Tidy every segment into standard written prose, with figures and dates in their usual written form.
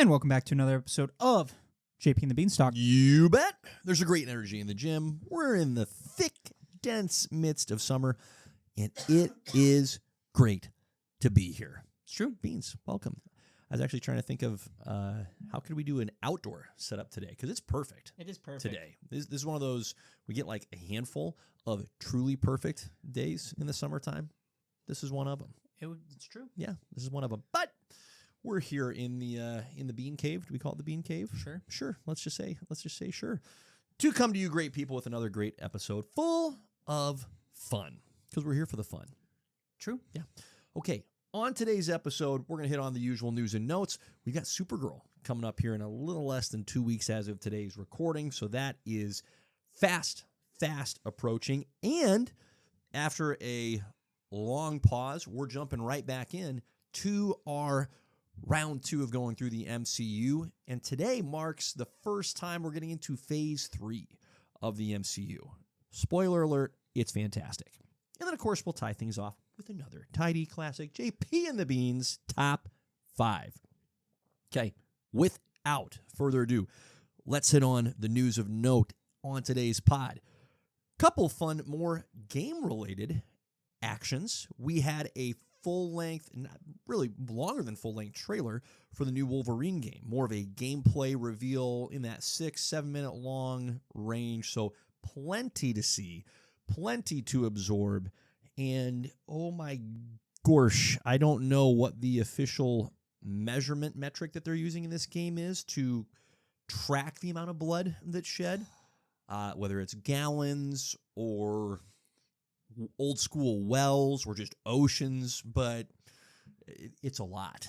And welcome back to another episode of JP and the Beanstalk. You bet. There's a great energy in the gym. We're in the thick, dense midst of summer, and it is great to be here. It's true. Beans, welcome. I was actually trying to think of how could we do an outdoor setup today, because it's perfect. It is perfect. Today. This is one of those, we get like a handful of truly perfect days in the summertime. This is one of them. It's true. Yeah, this is one of them. But we're here in the Bean Cave. Do we call it the Bean Cave? Sure. Sure. Let's just say sure. To come to you great people with another great episode full of fun, because we're here for the fun. True. Yeah. Okay. On today's episode, we're going to hit on the usual news and notes. We got Supergirl coming up here in a little less than 2 weeks as of today's recording. So that is fast approaching. And after a long pause, we're jumping right back in to our round 2 of going through the MCU. And today marks the first time we're getting into phase 3 of the MCU. Spoiler alert, it's fantastic. And then, of course, we'll tie things off with another tidy classic JP and the Beans top 5. Okay, without further ado, let's hit on the news of note on today's pod. Couple fun, more game-related actions. We had a full-length, not really longer than full-length trailer for the new Wolverine game. More of a gameplay reveal in that 6-7 minute long range. So plenty to see, plenty to absorb. And oh my gosh, I don't know what the official measurement metric that they're using in this game is to track the amount of blood that's shed, whether it's gallons or old school wells or just oceans, but it's a lot.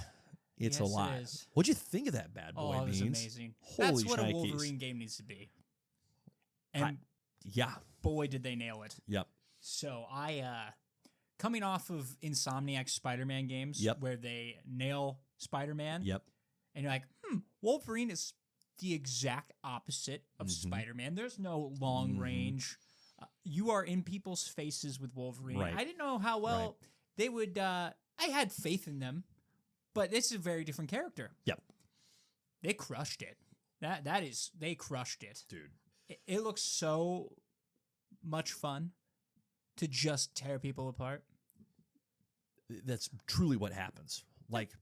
It's a lot. It is. What'd you think of that bad boy, Oh, it was Beans? amazing. Holy That's what shnikes. a Wolverine game needs to be. And Yeah. boy, did they nail it. Yep. So coming off of Insomniac's Spider-Man games, Yep. where they nail Spider-Man, Yep. and you're like, Wolverine is the exact opposite of Mhm. Spider-Man. There's no long Mhm. range. You are in people's faces with Wolverine. Right. I didn't know how well they would. I had faith in them, but this is a very different character. Yep. They crushed it. They crushed it. Dude. It looks so much fun to just tear people apart. That's truly what happens. Like,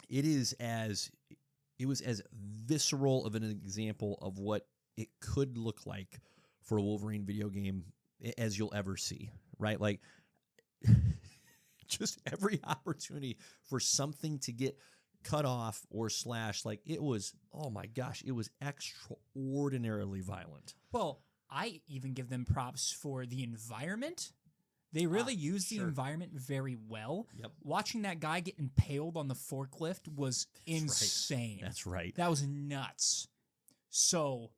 it was as visceral of an example of what it could look like for a Wolverine video game as you'll ever see, right? Like, just every opportunity for something to get cut off or slashed, like, it was, oh my gosh, it was extraordinarily violent. Well, I even give them props for the environment. They really used the environment very well. Yep. Watching that guy get impaled on the forklift was insane. That's right. That was nuts. So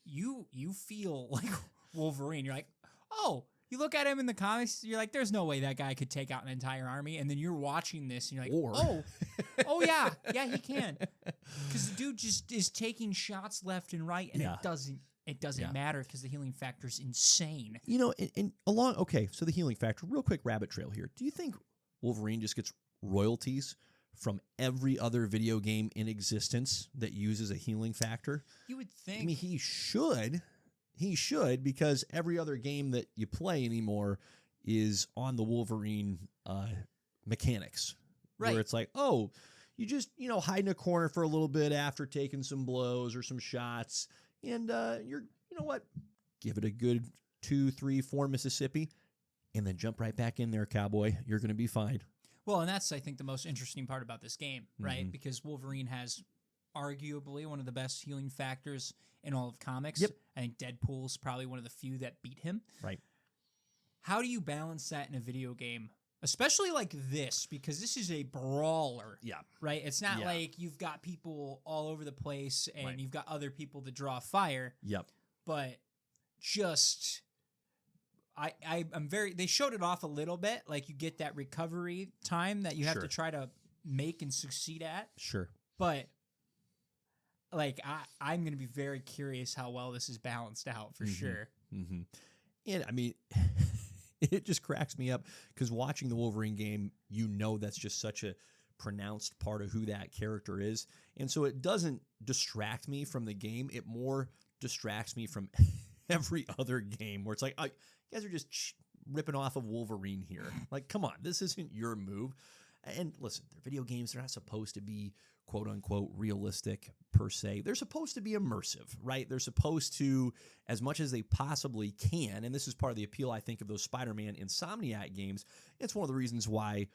you feel like Wolverine. You're like, oh, you look at him in the comics, you're like, there's no way that guy could take out an entire army. And then you're watching this and you're like, oh yeah, he can. Because the dude just is taking shots left and right, and it doesn't matter because the healing factor is insane. You know, so the healing factor, real quick rabbit trail here. Do you think Wolverine just gets royalties from every other video game in existence that uses a healing factor? You would think. I mean, he should. He should, because every other game that you play anymore is on the Wolverine mechanics. Right. Where it's like, oh, you just, hide in a corner for a little bit after taking some blows or some shots, and you know what? Give it a good 2, 3, 4 Mississippi, and then jump right back in there, cowboy. You're going to be fine. Well, and that's, I think, the most interesting part about this game, right? Mhm. Because Wolverine has arguably one of the best healing factors in all of comics. Yep. I think Deadpool's probably one of the few that beat him. Right. How do you balance that in a video game? Especially like this, because this is a brawler. Yeah. Right? It's not Yeah. like you've got people all over the place and Right. you've got other people that draw fire. Yep. But just they showed it off a little bit. Like, you get that recovery time that you have to try to make and succeed at. Sure. But like, I'm going to be very curious how well this is balanced out for sure. Mm-hmm. And I mean, it just cracks me up because watching the Wolverine game, that's just such a pronounced part of who that character is. And so it doesn't distract me from the game. It more distracts me from every other game where it's like, you guys are just ripping off of Wolverine here. Like, come on, this isn't your move. And listen, they're video games. They're not supposed to be quote unquote realistic per se. They're supposed to be immersive, right? They're supposed to, as much as they possibly can, and this is part of the appeal, I think, of those Spider-Man Insomniac games. It's one of the reasons why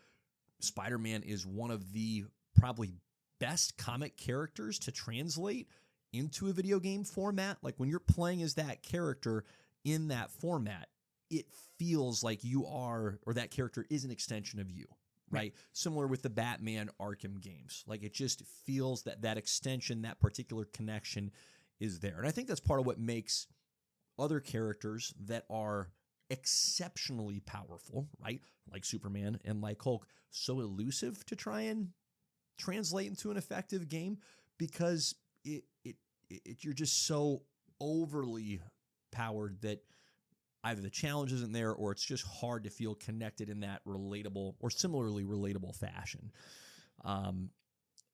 Spider-Man is one of the probably best comic characters to translate into a video game format. Like when you're playing as that character in that format, it feels like you are, or that character is an extension of you. Right? Similar with the Batman Arkham games. Like it just feels that extension, that particular connection is there. And I think that's part of what makes other characters that are exceptionally powerful, right? Like Superman and like Hulk, so elusive to try and translate into an effective game because you're just so overly powered that either the challenge isn't there or it's just hard to feel connected in that relatable or similarly relatable fashion. I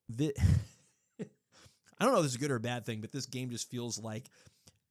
don't know if this is a good or a bad thing, but this game just feels like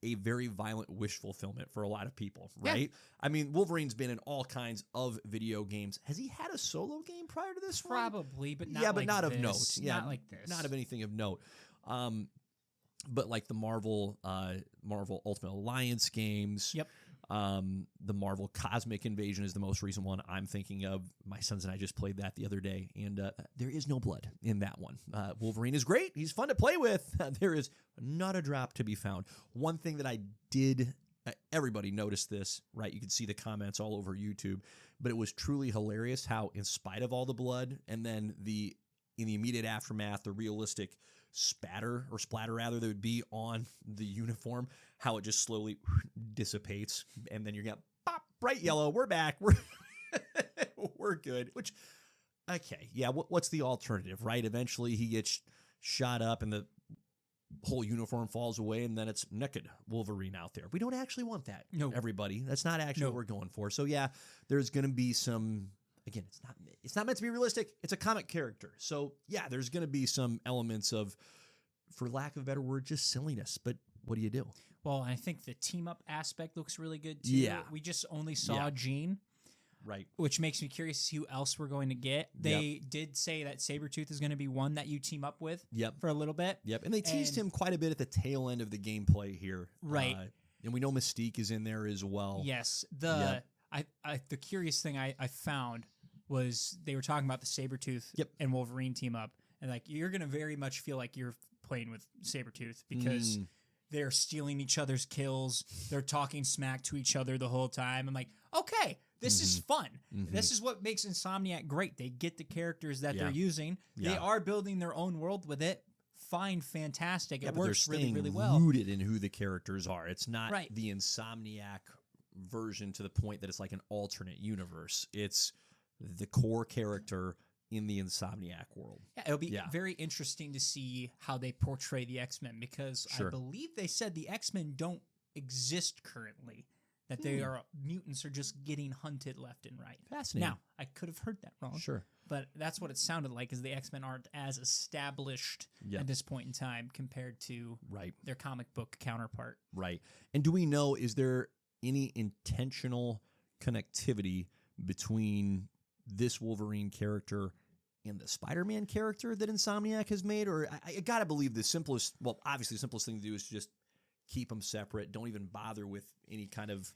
a very violent wish fulfillment for a lot of people, right? Yeah. I mean, Wolverine's been in all kinds of video games. Has he had a solo game prior to this Probably, but not but like not this. of note. Yeah, not like this. Not of anything of note. But like the Marvel Ultimate Alliance games. Yep. The Marvel Cosmic Invasion is the most recent one I'm thinking of. My sons and I just played that the other day, and there is no blood in that one. Wolverine is great. He's fun to play with. There is not a drop to be found. One thing that I did, everybody noticed this, right? You could see the comments all over YouTube, but it was truly hilarious how, in spite of all the blood, and then in the immediate aftermath, the realistic splatter rather that would be on the uniform, how it just slowly dissipates, and then you're going pop, bright yellow, we're back, we're good. Which, okay, yeah, what's the alternative, right? Eventually he gets shot up and the whole uniform falls away, and then it's naked Wolverine out there. We don't actually want that, everybody. That's not actually what we're going for. So yeah, there's going to be some. Again, it's not meant to be realistic. It's a comic character. So, yeah, there's going to be some elements of, for lack of a better word, just silliness. But what do you do? Well, I think the team-up aspect looks really good, too. Yeah. We just only saw Jean. Right. Which makes me curious to see who else we're going to get. They did say that Sabretooth is going to be one that you team up with for a little bit. Yep. And they teased him quite a bit at the tail end of the gameplay here. Right. And we know Mystique is in there as well. Yes. The curious thing I found was they were talking about the Sabretooth and Wolverine team up. And like you're going to very much feel like you're playing with Sabretooth because they're stealing each other's kills. They're talking smack to each other the whole time. I'm like, okay, this is fun. This is what makes Insomniac great. They get the characters that they're using. They are building their own world with it. Fine, fantastic. It works really, really well. Rooted in who the characters are. It's not the Insomniac version to the point that it's like an alternate universe. It's the core character in the Insomniac world. Yeah, it'll be very interesting to see how they portray the X-Men because I believe they said the X-Men don't exist currently, that they are mutants are just getting hunted left and right. Fascinating. Now, I could have heard that wrong. Sure. But that's what it sounded like, is the X-Men aren't as established at this point in time compared to their comic book counterpart. Right. And do we know, is there any intentional connectivity between this Wolverine character and the Spider-Man character that Insomniac has made? Or I gotta believe the simplest, well, obviously the simplest thing to do is just keep them separate. Don't even bother with any kind of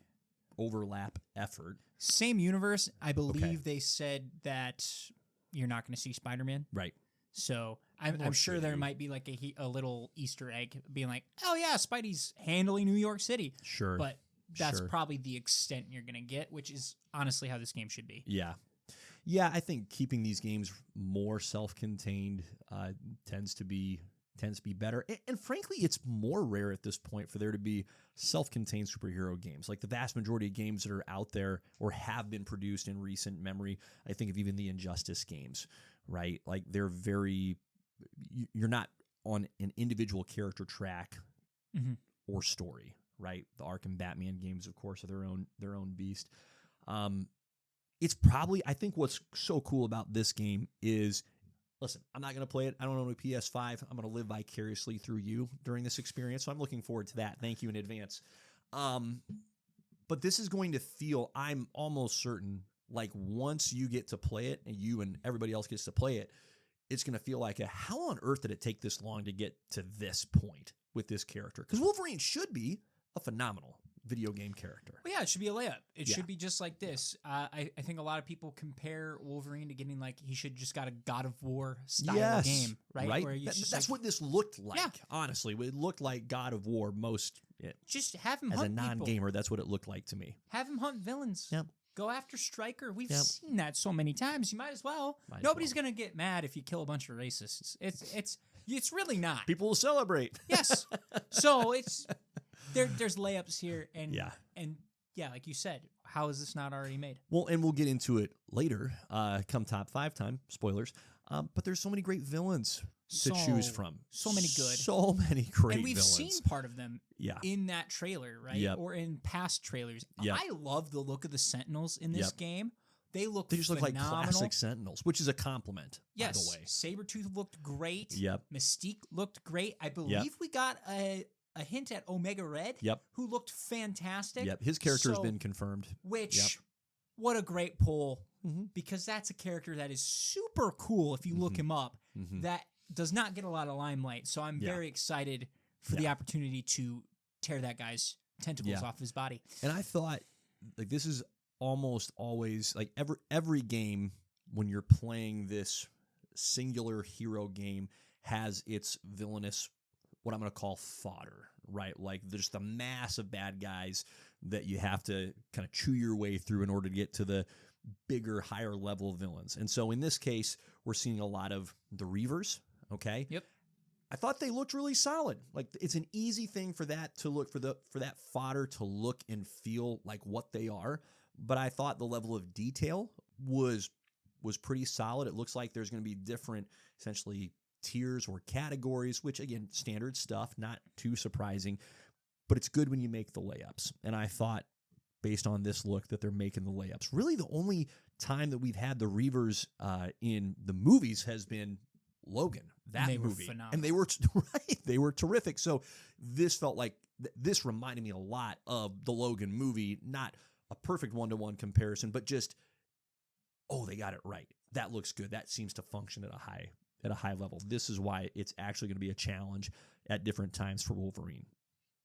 overlap effort. Same universe. I believe they said that you're not going to see Spider-Man. Right. So I'm sure there might be like a little Easter egg being like, oh yeah, Spidey's handling New York City. Sure. But that's probably the extent you're going to get, which is honestly how this game should be. Yeah. Yeah, I think keeping these games more self-contained tends to be better. And frankly, it's more rare at this point for there to be self-contained superhero games. Like the vast majority of games that are out there or have been produced in recent memory, I think of even the Injustice games, right? Like they're you're not on an individual character track or story, right? The Arkham Batman games, of course, are their own beast. It's probably, I think what's so cool about this game is listen, I'm not going to play it. I don't own a PS5. I'm going to live vicariously through you during this experience. So I'm looking forward to that. Thank you in advance. But this is going to feel, I'm almost certain, like once you get to play it and you and everybody else gets to play it, it's going to feel like how on earth did it take this long to get to this point with this character? Because Wolverine should be a phenomenal video game character. Well, yeah, it should be a layup. It Yeah. should be just like this. I think a lot of people compare Wolverine to getting like he should just got a God of War style game, right? Where That's what this looked like. Yeah. Honestly, it looked like God of War just have him as a hunt people. non-gamer. That's what it looked like to me. Have him hunt villains. Yep. Go after Stryker. We've Yep. seen that so many times. You might as well. Might as Nobody's well. gonna get mad if you kill a bunch of racists. It's really not. People will celebrate. Yes. So it's there's layups here and Yeah. like you said, how is this not already made? Well, and we'll get into it later, come top 5 time, spoilers. But there's so many great villains to choose from. So many good. So many great And we've villains. seen part of them Yeah. in that trailer, right? Yep. Or in past trailers. Yep. I love the look of the Sentinels in this Yep. game. They look They just look phenomenal. like classic Sentinels, which is a compliment, Yes. by the way. Sabretooth looked great. Yep. Mystique looked great. I believe we got a hint at Omega Red, Yep. who looked fantastic. Yep. His character has So- been confirmed. Which, Yep. what a great pull, Mhm. because that's a character that is super cool if you look Mhm. him up. Mhm. That does not get a lot of limelight. So I'm Yeah. very excited for the opportunity to tear that guy's tentacles Yeah. off his body. And I thought, like, this is almost always, like, every game when you're playing this singular hero game has its villainous, what I'm going to call fodder, right? Like, there's the mass of bad guys that you have to kind of chew your way through in order to get to the bigger, higher level villains. And so in this case, we're seeing a lot of the Reavers, okay? Yep. I thought they looked really solid. Like, it's an easy thing for that to look, for that fodder to look and feel like what they are. But I thought the level of detail was pretty solid. It looks like there's going to be different, essentially, tiers or categories, which, again, standard stuff, not too surprising. But it's good when you make the layups. And I thought, based on this look, that they're making the layups. Really, the only time that we've had the Reavers in the movies has been Logan, that They were movie. phenomenal. And they were right. They were terrific. So this felt like this reminded me a lot of the Logan movie. Not a perfect one-to-one comparison, but just, oh, they got it right. That looks good. That seems to function at a high level. This is why it's actually going to be a challenge at different times for Wolverine.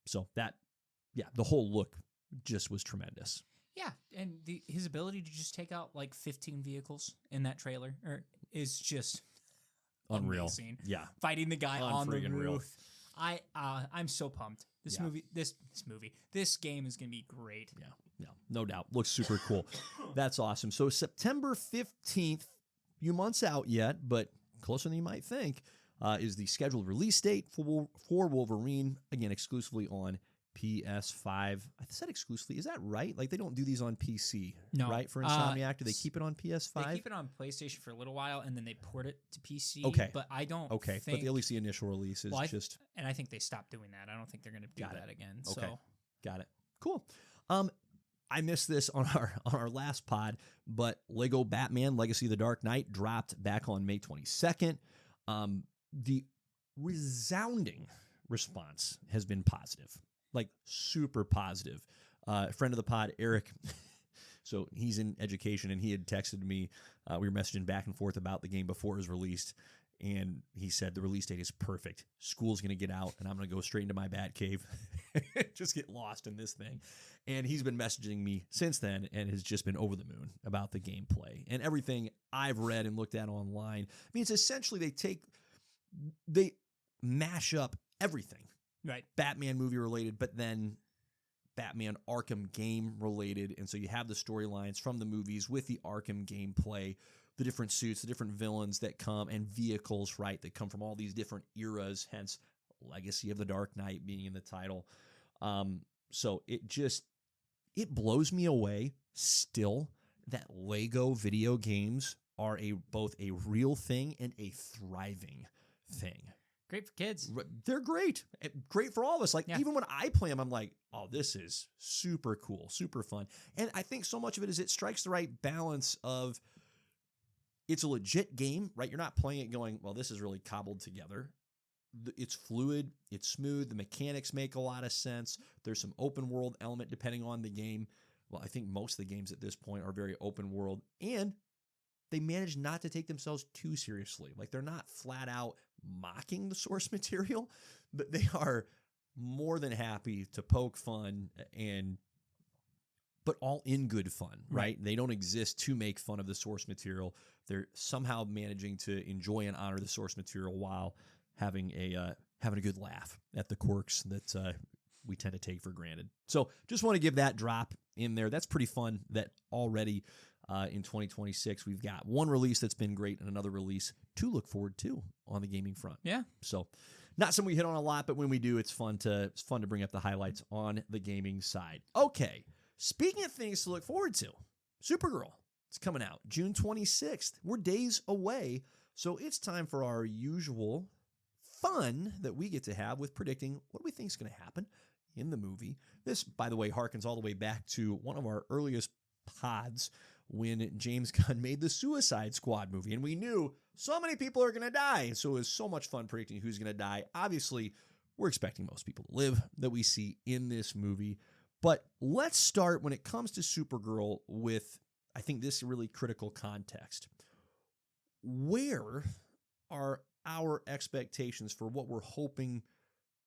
So the whole look just was tremendous. Yeah, and his ability to just take out like 15 vehicles in that trailer is just Unreal. amazing. Yeah. Fighting the guy on the Unfreaking real. roof. I'm so pumped. This game is gonna be great. Yeah, no doubt. Looks super cool. That's awesome. So September 15th, few months out yet, but closer than you might think, is the scheduled release date for Wolverine, again, exclusively on PS5. I said exclusively. Is that right? Like, they don't do these on PC, No. right? For Insomniac, do they keep it on PS5? They keep it on PlayStation for a little while, and then they port it to PC. Okay. But I don't. Okay, think, but at least the initial release is just... and I think they stopped doing that. I don't think they're going to do Got it. that again. Okay. So Got it. Cool. I missed this on our last pod, but Lego Batman Legacy of the Dark Knight dropped back on May 22nd. The resounding response has been positive, like super positive. Friend of the pod, Eric, so he's in education, and he had texted me. We were messaging back and forth about the game before it was released, and he said the release date is perfect. School's going to get out, and I'm going to go straight into my bat cave, just get lost in this thing. And he's been messaging me since then and has just been over the moon about the gameplay and everything I've read and looked at online. I mean, it's essentially they mash up everything. right. Batman movie related, but then Batman Arkham game related. And so you have the storylines from the movies with the Arkham gameplay, the different suits, the different villains that come, and vehicles, right, that come from all these different eras, hence Legacy of the Dark Knight being in the title. So it blows me away still that Lego video games are both a real thing and a thriving thing. Great for kids. They're great. Great for all of us. Like, Yeah. even when I play them, I'm like, oh, this is super cool, super fun. And I think so much of it is it strikes the right balance of it's a legit game, right? You're not playing it going, well, this is really cobbled together. It's fluid, it's smooth, the mechanics make a lot of sense. There's some open world element depending on the game. Well, I think most of the games at this point are very open world, and they manage not to take themselves too seriously. Like, they're not flat out mocking the source material, but they are more than happy to poke fun, but all in good fun, right? They don't exist to make fun of the source material. They're somehow managing to enjoy and honor the source material while having a good laugh at the quirks that we tend to take for granted. So just want to give that drop in there. That's pretty fun that already in 2026 we've got one release that's been great and another release to look forward to on the gaming front. Yeah. So not something we hit on a lot, but when we do, it's fun to bring up the highlights on the gaming side. Okay, speaking of things to look forward to, Supergirl. It's coming out June 26th. We're days away, so it's time for our usual fun that we get to have with predicting what we think is going to happen in the movie. This, by the way, harkens all the way back to one of our earliest pods when James Gunn made the Suicide Squad movie, and we knew so many people are going to die, so it was so much fun predicting who's going to die. Obviously, we're expecting most people to live that we see in this movie, but let's start when it comes to Supergirl with, I think, this really critical context. Where are our expectations for what we're hoping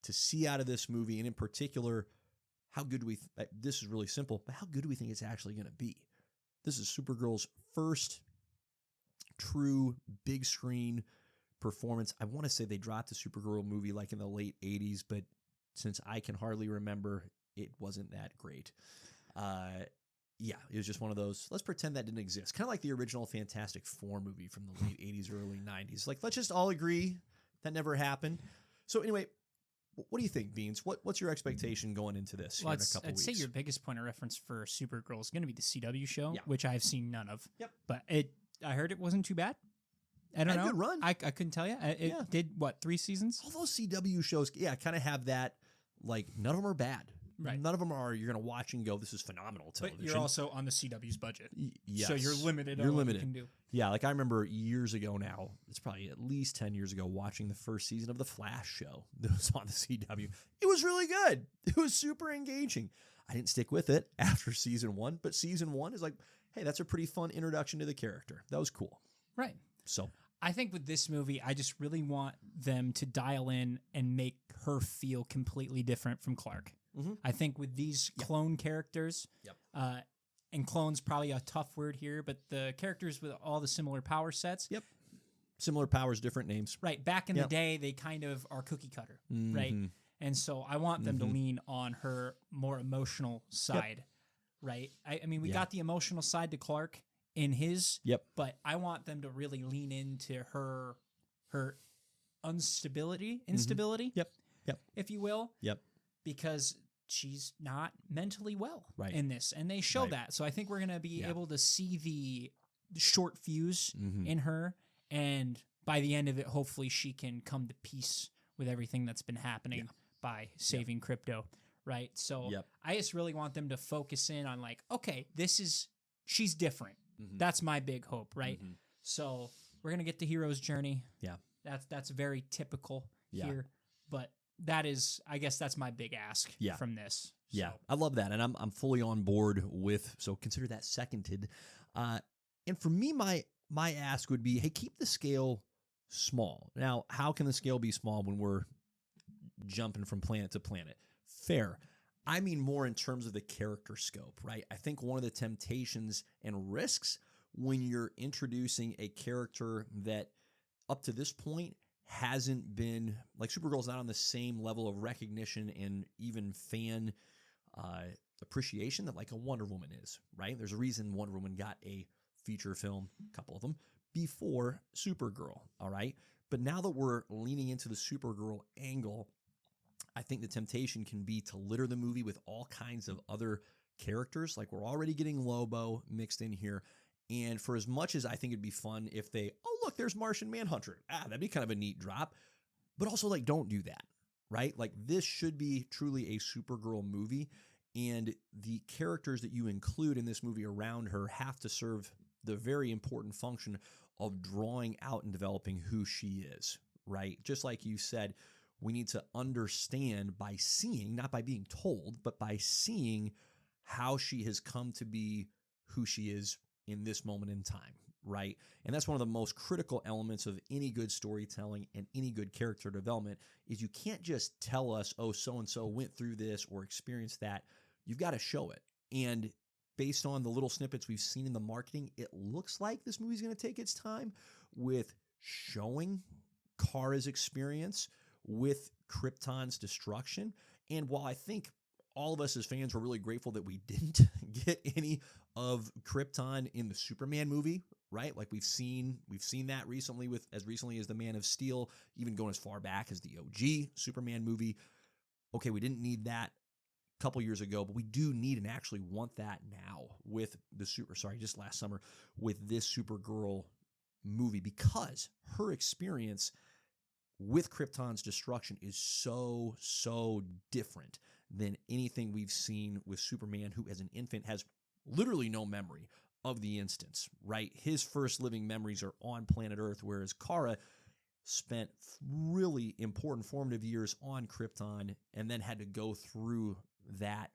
to see out of this movie, and in particular, how good do we this is really simple, but how good do we think it's actually going to be? This is Supergirl's first true big screen performance. I want to say they dropped the Supergirl movie like in the late 80s, but since I can hardly remember, it wasn't that great. Yeah, it was just one of those, let's pretend that didn't exist. Kind of like the original Fantastic Four movie from the late 80s, early 90s. Like, let's just all agree that never happened. So anyway, what do you think, Beans? What's your expectation going into this in a couple I'd weeks? say your biggest point of reference for Supergirl is going to be the CW show, Yeah. which I've seen none of. Yep. But I heard it wasn't too bad. I don't know. Good run. I couldn't tell you. It did, what, 3 seasons? All those CW shows, kind of have that, like, none of them are bad. Right. None of them are, you're going to watch and go, this is phenomenal television. But you're also on the CW's budget. Yes. So you're limited on what you can do. Yeah, like I remember years ago now, it's probably at least 10 years ago, watching the first season of The Flash show that was on the CW. It was really good. It was super engaging. I didn't stick with it after season 1, but season 1 is like, hey, that's a pretty fun introduction to the character. That was cool. Right. So I think with this movie, I just really want them to dial in and make her feel completely different from Clark. Mm-hmm. I think with these clone characters, and clone's probably a tough word here, but the characters with all the similar power sets. Yep. Similar powers, different names. Right. Back in the day, they kind of are cookie cutter, right? And so I want them to lean on her more emotional side, right? I mean, we got the emotional side to Clark in his, but I want them to really lean into her instability, if you will. Yep. Because she's not mentally well Right. in this, and they show that. So I think we're going to be able to see the short fuse in her, and by the end of it, hopefully she can come to peace with everything that's been happening by saving crypto, right? So I just really want them to focus in on like, okay, she's different. That's my big hope, right? So we're going to get the hero's journey. Yeah. That's very typical here, but I guess that's my big ask from this. Yeah, So. I love that, and I'm fully on board with. So consider that seconded. And for me, my ask would be, hey, keep the scale small. Now, how can the scale be small when we're jumping from planet to planet? Fair. I mean more in terms of the character scope, right? I think one of the temptations and risks when you're introducing a character that up to this point hasn't been, like, Supergirl's not on the same level of recognition and even fan appreciation that like a Wonder Woman is, right? There's a reason Wonder Woman got a feature film, a couple of them, before Supergirl, all right? But now that we're leaning into the Supergirl angle, I think the temptation can be to litter the movie with all kinds of other characters. Like, we're already getting Lobo mixed in here. And for as much as I think it'd be fun if they, oh, look, there's Martian Manhunter. That'd be kind of a neat drop. But also, like, don't do that, right? Like, this should be truly a Supergirl movie. And the characters that you include in this movie around her have to serve the very important function of drawing out and developing who she is, right? Just like you said, we need to understand by seeing, not by being told, but by seeing how she has come to be who she is in this moment in time, right? And that's one of the most critical elements of any good storytelling and any good character development is you can't just tell us, oh, so-and-so went through this or experienced that. You've got to show it. And based on the little snippets we've seen in the marketing, it looks like this movie's going to take its time with showing Kara's experience with Krypton's destruction. And while I think all of us as fans were really grateful that we didn't get any of Krypton in the Superman movie, right? Like we've seen that recently with as recently as the Man of Steel, even going as far back as the OG Superman movie. Okay, we didn't need that a couple years ago, but we do need and actually want that now with the just last summer with this Supergirl movie, because her experience with Krypton's destruction is so different than anything we've seen with Superman, who as an infant has literally no memory of the instance, right? His first living memories are on planet Earth, whereas Kara spent really important formative years on Krypton and then had to go through that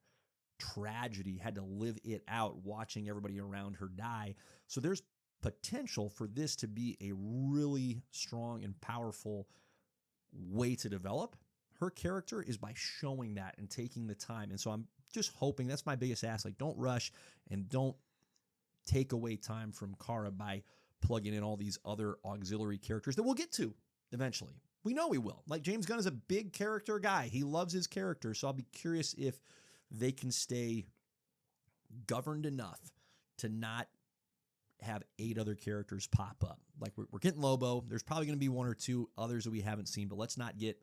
tragedy, had to live it out, watching everybody around her die. So there's potential for this to be a really strong and powerful way to develop her character is by showing that and taking the time. And so I'm just hoping, that's my biggest ask, like don't rush and don't take away time from Kara by plugging in all these other auxiliary characters that we'll get to eventually. We know we will. Like James Gunn is a big character guy. He loves his character. So I'll be curious if they can stay governed enough to not have 8 other characters pop up. Like we're getting Lobo. There's probably going to be 1 or 2 others that we haven't seen, but let's not get,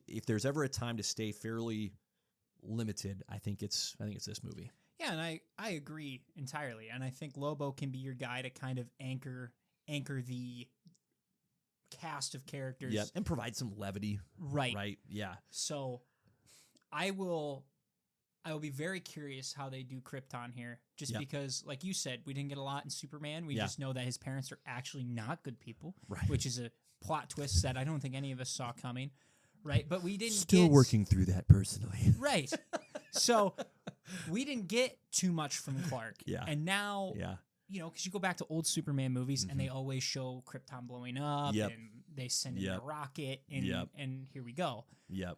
if there's ever a time to stay fairly limited, I think it's this movie. Yeah, and I agree entirely. And I think Lobo can be your guy to kind of anchor the cast of characters. Yeah, and provide some levity. Right. Yeah. So I will be very curious how they do Krypton here, just because, like you said, we didn't get a lot in Superman. We just know that his parents are actually not good people, which is a plot twist that I don't think any of us saw coming, right? But we didn't Still working through that personally. Right. So we didn't get too much from Clark. Yeah. And now, you know, because you go back to old Superman movies and they always show Krypton blowing up and they send in a rocket and here we go. Yep.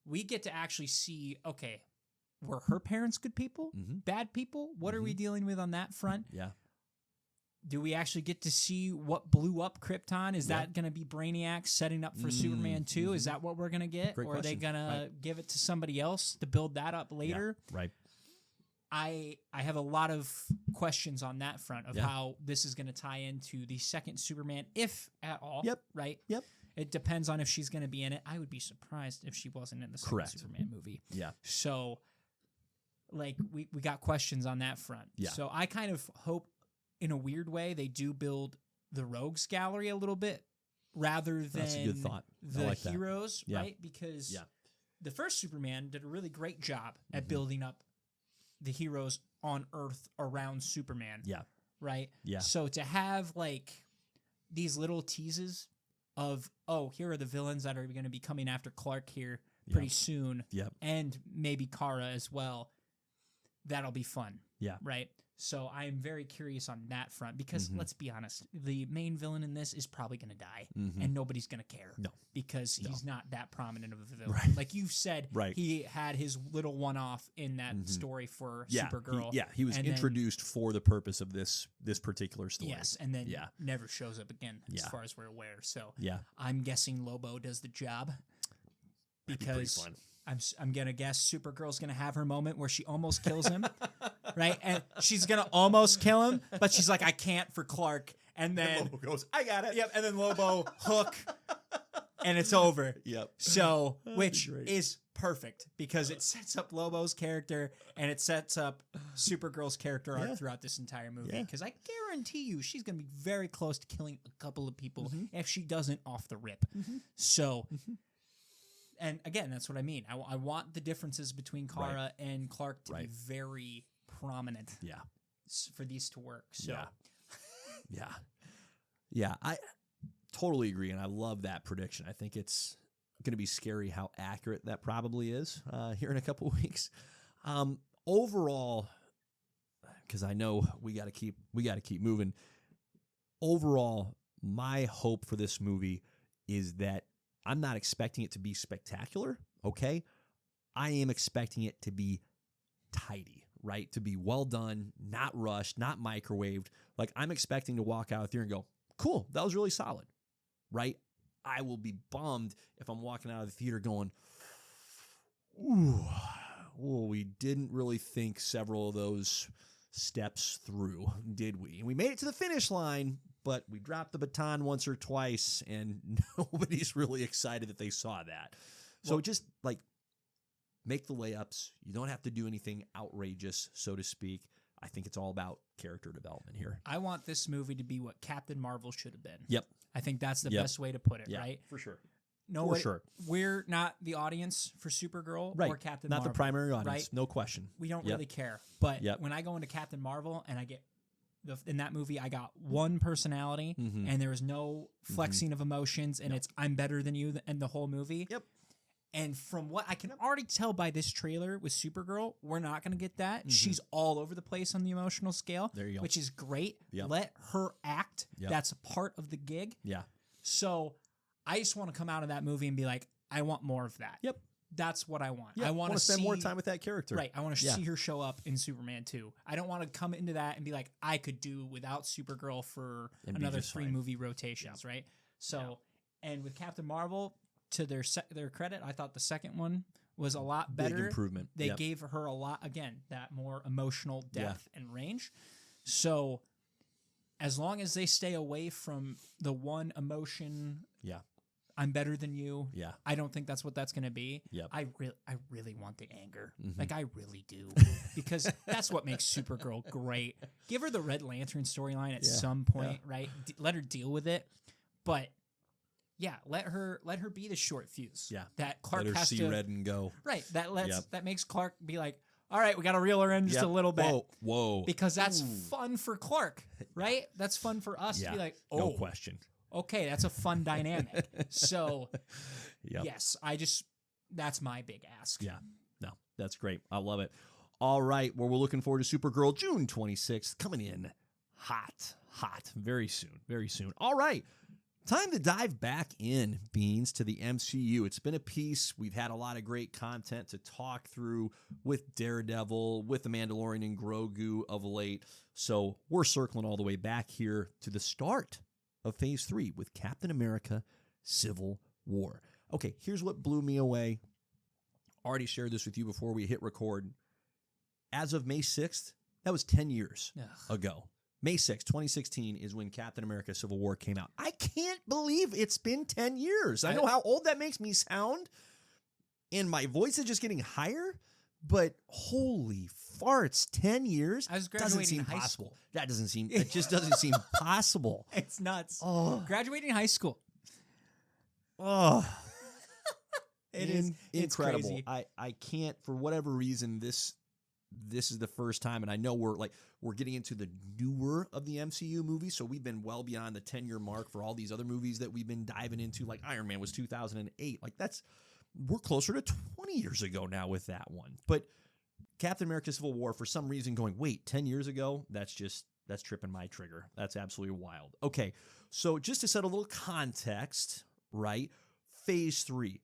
We get to actually see, okay, were her parents good people? Bad people? What are we dealing with on that front? Yeah. Do we actually get to see what blew up Krypton? Is that going to be Brainiac setting up for Superman 2? Is that what we're going to get? Great or are they question. going to give it to somebody else to build that up later? Yeah. Right. I have a lot of questions on that front of how this is going to tie into the second Superman, if at all. Yep. Right? Yep. It depends on if she's going to be in it. I would be surprised if she wasn't in the second Superman movie. Yeah. So, like, we got questions on that front. Yeah. So I kind of hope, in a weird way, they do build the rogues gallery a little bit rather than That's a good thought. the like that. heroes, right? Because the first Superman did a really great job at building up the heroes on Earth around Superman. Yeah. Right? Yeah. So to have, like, these little teases of, oh, here are the villains that are going to be coming after Clark here pretty soon. Yep. And maybe Kara as well. That'll be fun. Yeah. Right? So I am very curious on that front because let's be honest, the main villain in this is probably going to die and nobody's going to care. No. Because he's not that prominent of a villain. Right. Like you said, he had his little one-off in that story for Supergirl. He was and introduced for the purpose of this particular story. Yes, and then never shows up again as far as we're aware. So I'm guessing Lobo does the job because I'm going to guess Supergirl's going to have her moment where she almost kills him, right? And she's going to almost kill him, but she's like, I can't for Clark. And then Lobo goes, I got it. Yep, and then Lobo hook, and it's over. Yep. So, which is perfect because it sets up Lobo's character and it sets up Supergirl's character arc throughout this entire movie. Because I guarantee you she's going to be very close to killing a couple of people if she doesn't off the rip. So... And again, that's what I mean. I want the differences between Kara and Clark to be very prominent. Yeah. For these to work. So. Yeah. Yeah, I totally agree, and I love that prediction. I think it's going to be scary how accurate that probably is here in a couple weeks. Overall, because I know we got to keep moving. Overall, my hope for this movie is that I'm not expecting it to be spectacular. Okay, I am expecting it to be tidy, right? To be well done, not rushed, not microwaved. Like, I'm expecting to walk out here and go, cool, that was really solid, right? I will be bummed if I'm walking out of the theater going, ooh, we didn't really think several of those steps through, did we? And we made it to the finish line, but we dropped the baton once or twice, and nobody's really excited that they saw that. So just, like, make the layups. You don't have to do anything outrageous, so to speak. I think it's all about character development here. I want this movie to be what Captain Marvel should have been. Yep. I think that's the best way to put it, Yeah, right? for sure. No, for sure. We're not the audience for Supergirl or Captain Marvel. Not the primary audience, right? no question. We don't really care. But Yep. when I go into Captain Marvel and I get in that movie, I got one personality and there was no flexing of emotions, and it's I'm better than you and the whole movie. Yep. And from what I can already tell by this trailer with Supergirl, we're not going to get that. She's all over the place on the emotional scale, There you go. which is great. Yep. Let her act. Yep. That's a part of the gig. Yeah. So I just want to come out of that movie and be like, I want more of that. Yep. That's what I want. Yeah, I want to spend more time with that character. Right. I want to see her show up in Superman 2. I don't want to come into that and be like, I could do without Supergirl for And be another just 3 fine. movie rotations, right? So, and with Captain Marvel, to their credit, I thought the second one was a lot better. Big improvement. They Yep. gave her a lot, again, that more emotional depth and range. So, as long as they stay away from the one emotion, Yeah. I'm better than you. Yeah. I don't think that's what that's going to be. Yep. I really want the anger. Like, I really do. Because that's what makes Supergirl great. Give her the Red Lantern storyline at some point, right? Let her deal with it. But yeah, let her be the short fuse. Yeah. That Clark Let her has see to red and go. Right. That makes Clark be like, all right, we got to reel her in just a little bit. Whoa. Because that's fun for Clark, right? That's fun for us to be like, oh, no question. Okay, that's a fun dynamic. So, Yep. yes, that's my big ask. Yeah. No, that's great. I love it. All right. Well, we're looking forward to Supergirl June 26th, coming in hot, very soon, very soon. All right. Time to dive back in, Beans, to the MCU. It's been a piece. We've had a lot of great content to talk through with Daredevil, with The Mandalorian and Grogu of late. So we're circling all the way back here to the start of Phase 3 with Captain America Civil War. Okay, here's what blew me away. Already shared this with you before we hit record. As of May 6th, that was 10 years ago. May 6th, 2016 is when Captain America Civil War came out. I can't believe it's been 10 years. I know how old that makes me sound, and my voice is just getting higher, but holy farts, 10 years? I was doesn't graduating seem high possible. school. It just doesn't seem possible. It's nuts. Oh. Graduating high school. Oh. It's incredible. crazy. I can't, for whatever reason, this is the first time, and I know we're getting into the newer of the MCU movies, so we've been well beyond the 10-year mark for all these other movies that we've been diving into, like Iron Man was 2008. Like, we're closer to 20 years ago now with that one. But Captain America Civil War, for some reason, going, wait, 10 years ago? That's tripping my trigger. That's absolutely wild. Okay, so just to set a little context, right? Phase 3.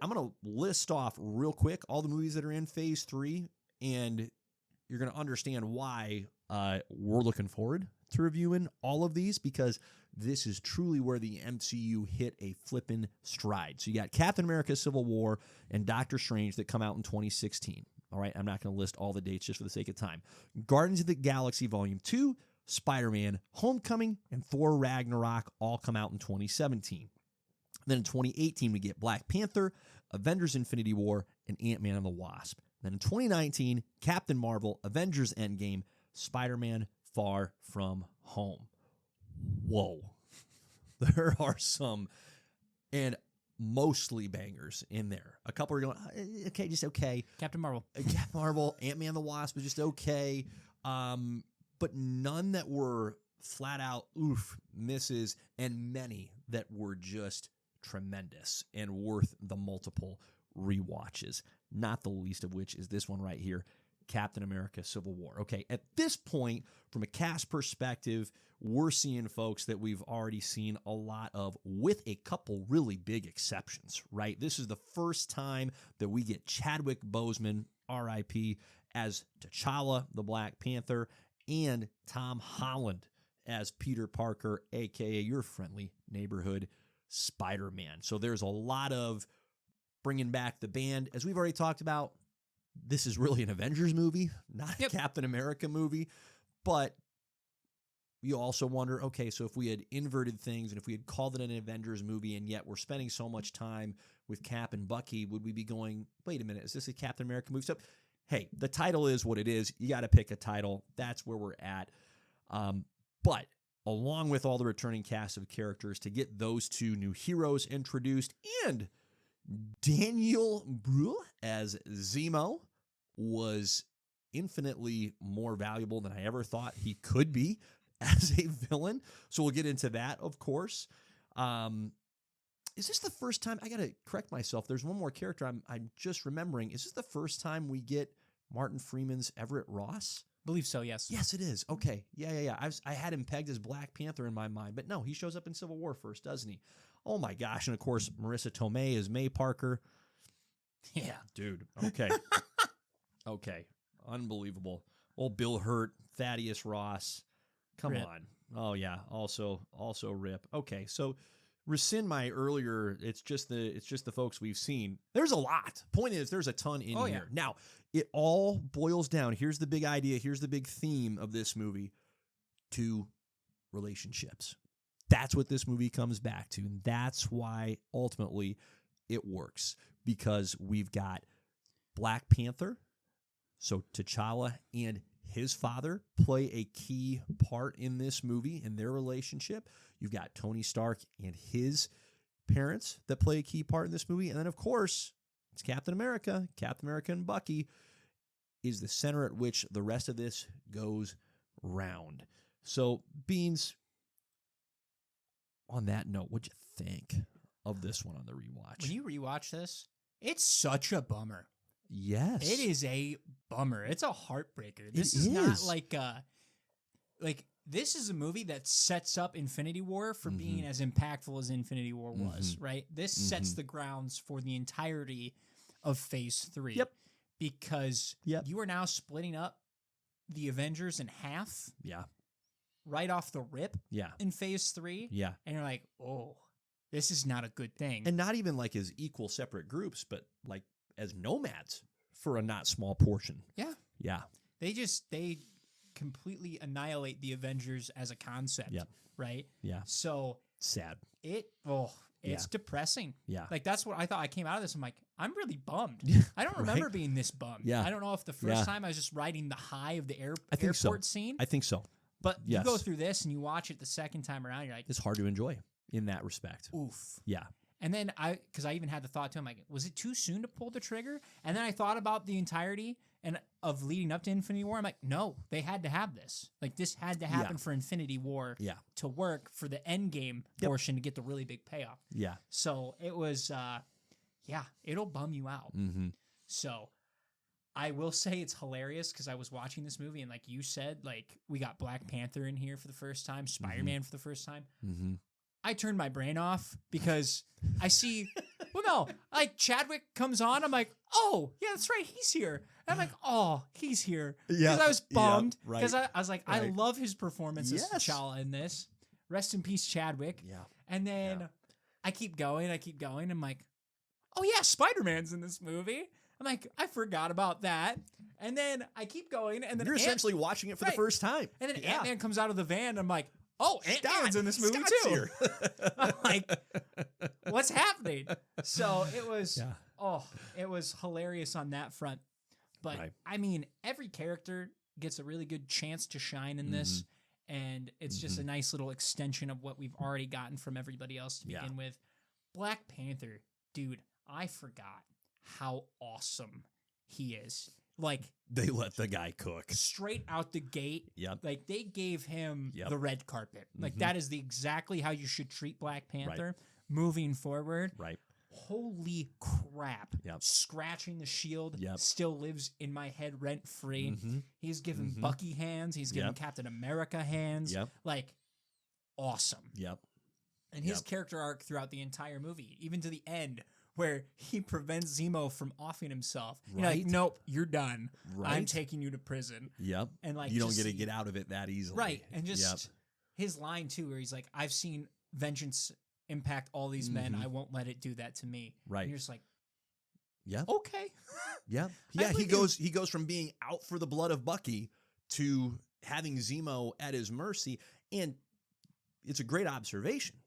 I'm going to list off real quick all the movies that are in Phase 3, and you're going to understand why we're looking forward to reviewing all of these, because this is truly where the MCU hit a flippin' stride. So you got Captain America Civil War and Doctor Strange that come out in 2016. All right, I'm not going to list all the dates just for the sake of time. Guardians of the Galaxy Volume 2, Spider-Man, Homecoming, and Thor Ragnarok all come out in 2017. Then in 2018, we get Black Panther, Avengers Infinity War, and Ant-Man and the Wasp. Then in 2019, Captain Marvel, Avengers Endgame, Spider-Man Far From Home. Whoa. There are some, and mostly bangers in there. A couple are going, okay, just okay. Captain Marvel. Captain Marvel, Ant-Man and the Wasp was just okay. But none that were flat out misses, and many that were just tremendous and worth the multiple rewatches. Not the least of which is this one right here, Captain America Civil War. Okay, at this point, from a cast perspective, we're seeing folks that we've already seen a lot of, with a couple really big exceptions, right? This is the first time that we get Chadwick Boseman, R.I.P., as T'Challa, the Black Panther, and Tom Holland as Peter Parker, a.k.a. your friendly neighborhood Spider-Man. So there's a lot of bringing back the band. As we've already talked about, this is really an Avengers movie, not a Captain America movie. But you also wonder, okay, so if we had inverted things and if we had called it an Avengers movie and yet we're spending so much time with Cap and Bucky, would we be going, wait a minute, is this a Captain America movie? So, hey, the title is what it is. You got to pick a title. That's where we're at. But along with all the returning cast of characters, to get those two new heroes introduced, and Daniel Brühl as Zemo was infinitely more valuable than I ever thought he could be as a villain. So we'll get into that, of course. Is this the first time? I got to correct myself. There's one more character I'm just remembering. Is this the first time we get Martin Freeman's Everett Ross? Believe so, yes. Yes, it is. Okay. Yeah. I had him pegged as Black Panther in my mind, but no, he shows up in Civil War first, doesn't he? Oh my gosh. And of course, Marissa Tomei is May Parker. Yeah. Dude. Okay. Okay. Unbelievable. Old Bill Hurt, Thaddeus Ross. Come Rip. on. Oh yeah. Also Rip. Okay. So rescind my earlier, it's just the folks we've seen. There's a lot. Point is, there's a ton in here. Yeah. Now, it all boils down. Here's the big idea. Here's the big theme of this movie: to relationships. That's what this movie comes back to. And that's why ultimately it works, because we've got Black Panther, so T'Challa and his father play a key part in this movie, in their relationship. You've got Tony Stark and his parents that play a key part in this movie. And then, of course, it's Captain America. Captain America and Bucky is the center at which the rest of this goes round. So, Beans, on that note, what'd you think of this one on the rewatch? When you rewatch this, it's such a bummer. Yes. It is a bummer. It's a heartbreaker. This It is not is. like this is a movie that sets up Infinity War for being as impactful as Infinity War was, right? This sets the grounds for the entirety of Phase 3. Yep. Because you are now splitting up the Avengers in half. Yeah. Right off the rip. Yeah. In Phase 3. Yeah. And you're like, oh, this is not a good thing. And not even like as equal separate groups, but like as nomads for a not small portion. Yeah. Yeah. They completely annihilate the Avengers as a concept. Yep. Right? Yeah. So Sad. it's depressing. Yeah. Like that's what I thought. I came out of this, I'm like, I'm really bummed. Yeah, I don't remember being this bummed. Yeah. I don't know if the first time I was just riding the high of the I think so. airport scene. I think so. But Yes. you go through this and you watch it the second time around, you're like, It's hard to enjoy in that respect. oof. Yeah. And then because I even had the thought to him, like, was it too soon to pull the trigger? And then I thought about the entirety and of leading up to Infinity War. I'm like, no, they had to have this. Like, this had to happen for Infinity War to work for the end game portion to get the really big payoff. Yeah. So it was, it'll bum you out. Mm-hmm. So I will say it's hilarious because I was watching this movie and like you said, like we got Black Panther in here for the first time, Spider-Man for the first time. Mm-hmm. I turned my brain off because I see, like Chadwick comes on. I'm like, oh, yeah, that's right. He's here. And I'm like, oh, he's here. Because I was bummed. Because I was like, I love his performance as T'Challa in this. Rest in peace, Chadwick. Yeah. And then I keep going. I'm like, oh, yeah, Spider-Man's in this movie. I'm like, I forgot about that. And then I keep going. And then You're essentially watching it for the first time. And then Ant-Man comes out of the van. I'm like, oh, Ant-Man's in this movie Scott's too. Here. I'm like, what's happening? So it was, it was hilarious on that front. But I mean, every character gets a really good chance to shine in this. And it's just a nice little extension of what we've already gotten from everybody else to begin with. Black Panther, dude, I forgot how awesome he is. Like, They let the guy cook. straight out the gate, Yep. like they gave him Yep. the red carpet. Like Mhm. that is exactly how you should treat Black Panther moving forward. Right. Holy crap. Yep. Scratching the shield Yep. still lives in my head rent free. Mhm. He's giving Mhm. Bucky hands. He's giving Yep. Captain America hands. Yep. Like, awesome. Yep. And his Yep. character arc throughout the entire movie, even to the end, where he prevents Zemo from offing himself. You're like, Right. nope, you're done. Right. I'm taking you to prison. Yep. And like, You don't just get to see- get out of it that easily. right. And just Yep. his line too, where he's like, I've seen vengeance impact all these men. Mhm. I won't let it do that to me. Right. And you're just like, Yep. okay. Yeah. I Yeah, he believe you. goes from being out for the blood of Bucky to having Zemo at his mercy. And it's a great observation.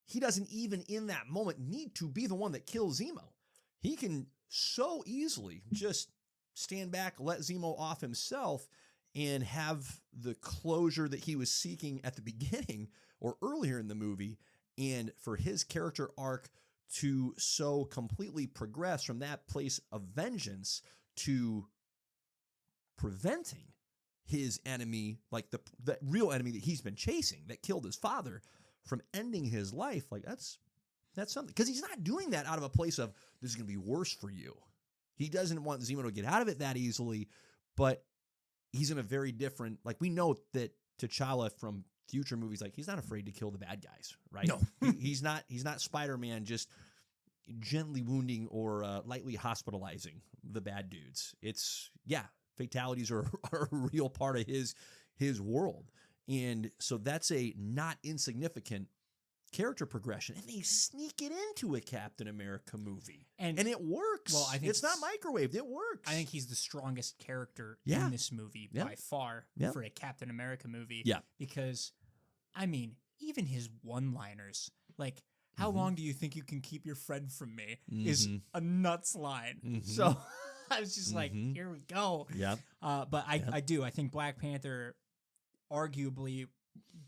He doesn't even in that moment need to be the one that kills Zemo. He can so easily just stand back, let Zemo off himself, and have the closure that he was seeking at the beginning or earlier in the movie. And for his character arc to so completely progress from that place of vengeance to preventing his enemy, like the real enemy that he's been chasing, that killed his father, from ending his life, like that's something. Because he's not doing that out of a place of, this is going to be worse for you. He doesn't want Zemo to get out of it that easily, but he's in a very different, like we know that T'Challa from future movies, like he's not afraid to kill the bad guys, right? No. He's not Spider-Man just gently wounding or lightly hospitalizing the bad dudes. It's, fatalities are a real part of his world. And so that's a not insignificant character progression. And they sneak it into a Captain America movie. And it works. Well, I think it's not microwaved. It works. I think he's the strongest character Yeah. in this movie Yeah. by far Yeah. for a Captain America movie. Yeah. Because, I mean, even his one-liners, like, how Mhm. long do you think you can keep your friend from me, is Mhm. a nuts line. Mhm. So I was just like, Mhm. here we go. Yeah. But Yeah. I think Black Panther, arguably,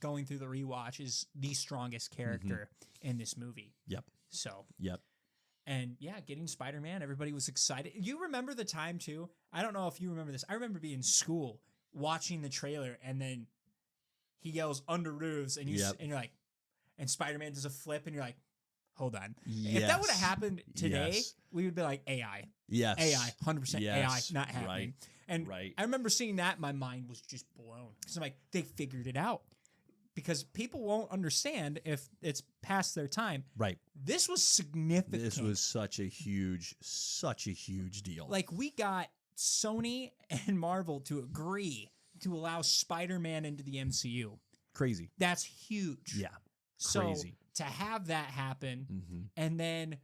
going through the rewatch, is the strongest character in this movie. Yep. So. Yep. And yeah, getting Spider-Man, everybody was excited. You remember the time too? I don't know if you remember this. I remember being in school watching the trailer, and then he yells under roofs, and Yep. and you're like, and Spider-Man does a flip, and you're like, hold on. Yes. If that would have happened today, Yes. we would be like, AI, Yes. 100% Yes. AI, not happening. Right. And Right. I remember seeing that, my mind was just blown, because I'm like, they figured it out. Because people won't understand if it's past their time. Right. This was significant. This was such a huge deal. Like, we got Sony and Marvel to agree to allow Spider-Man into the MCU. crazy. That's huge. Yeah. So Crazy. to have that happen, Mm-hmm. and then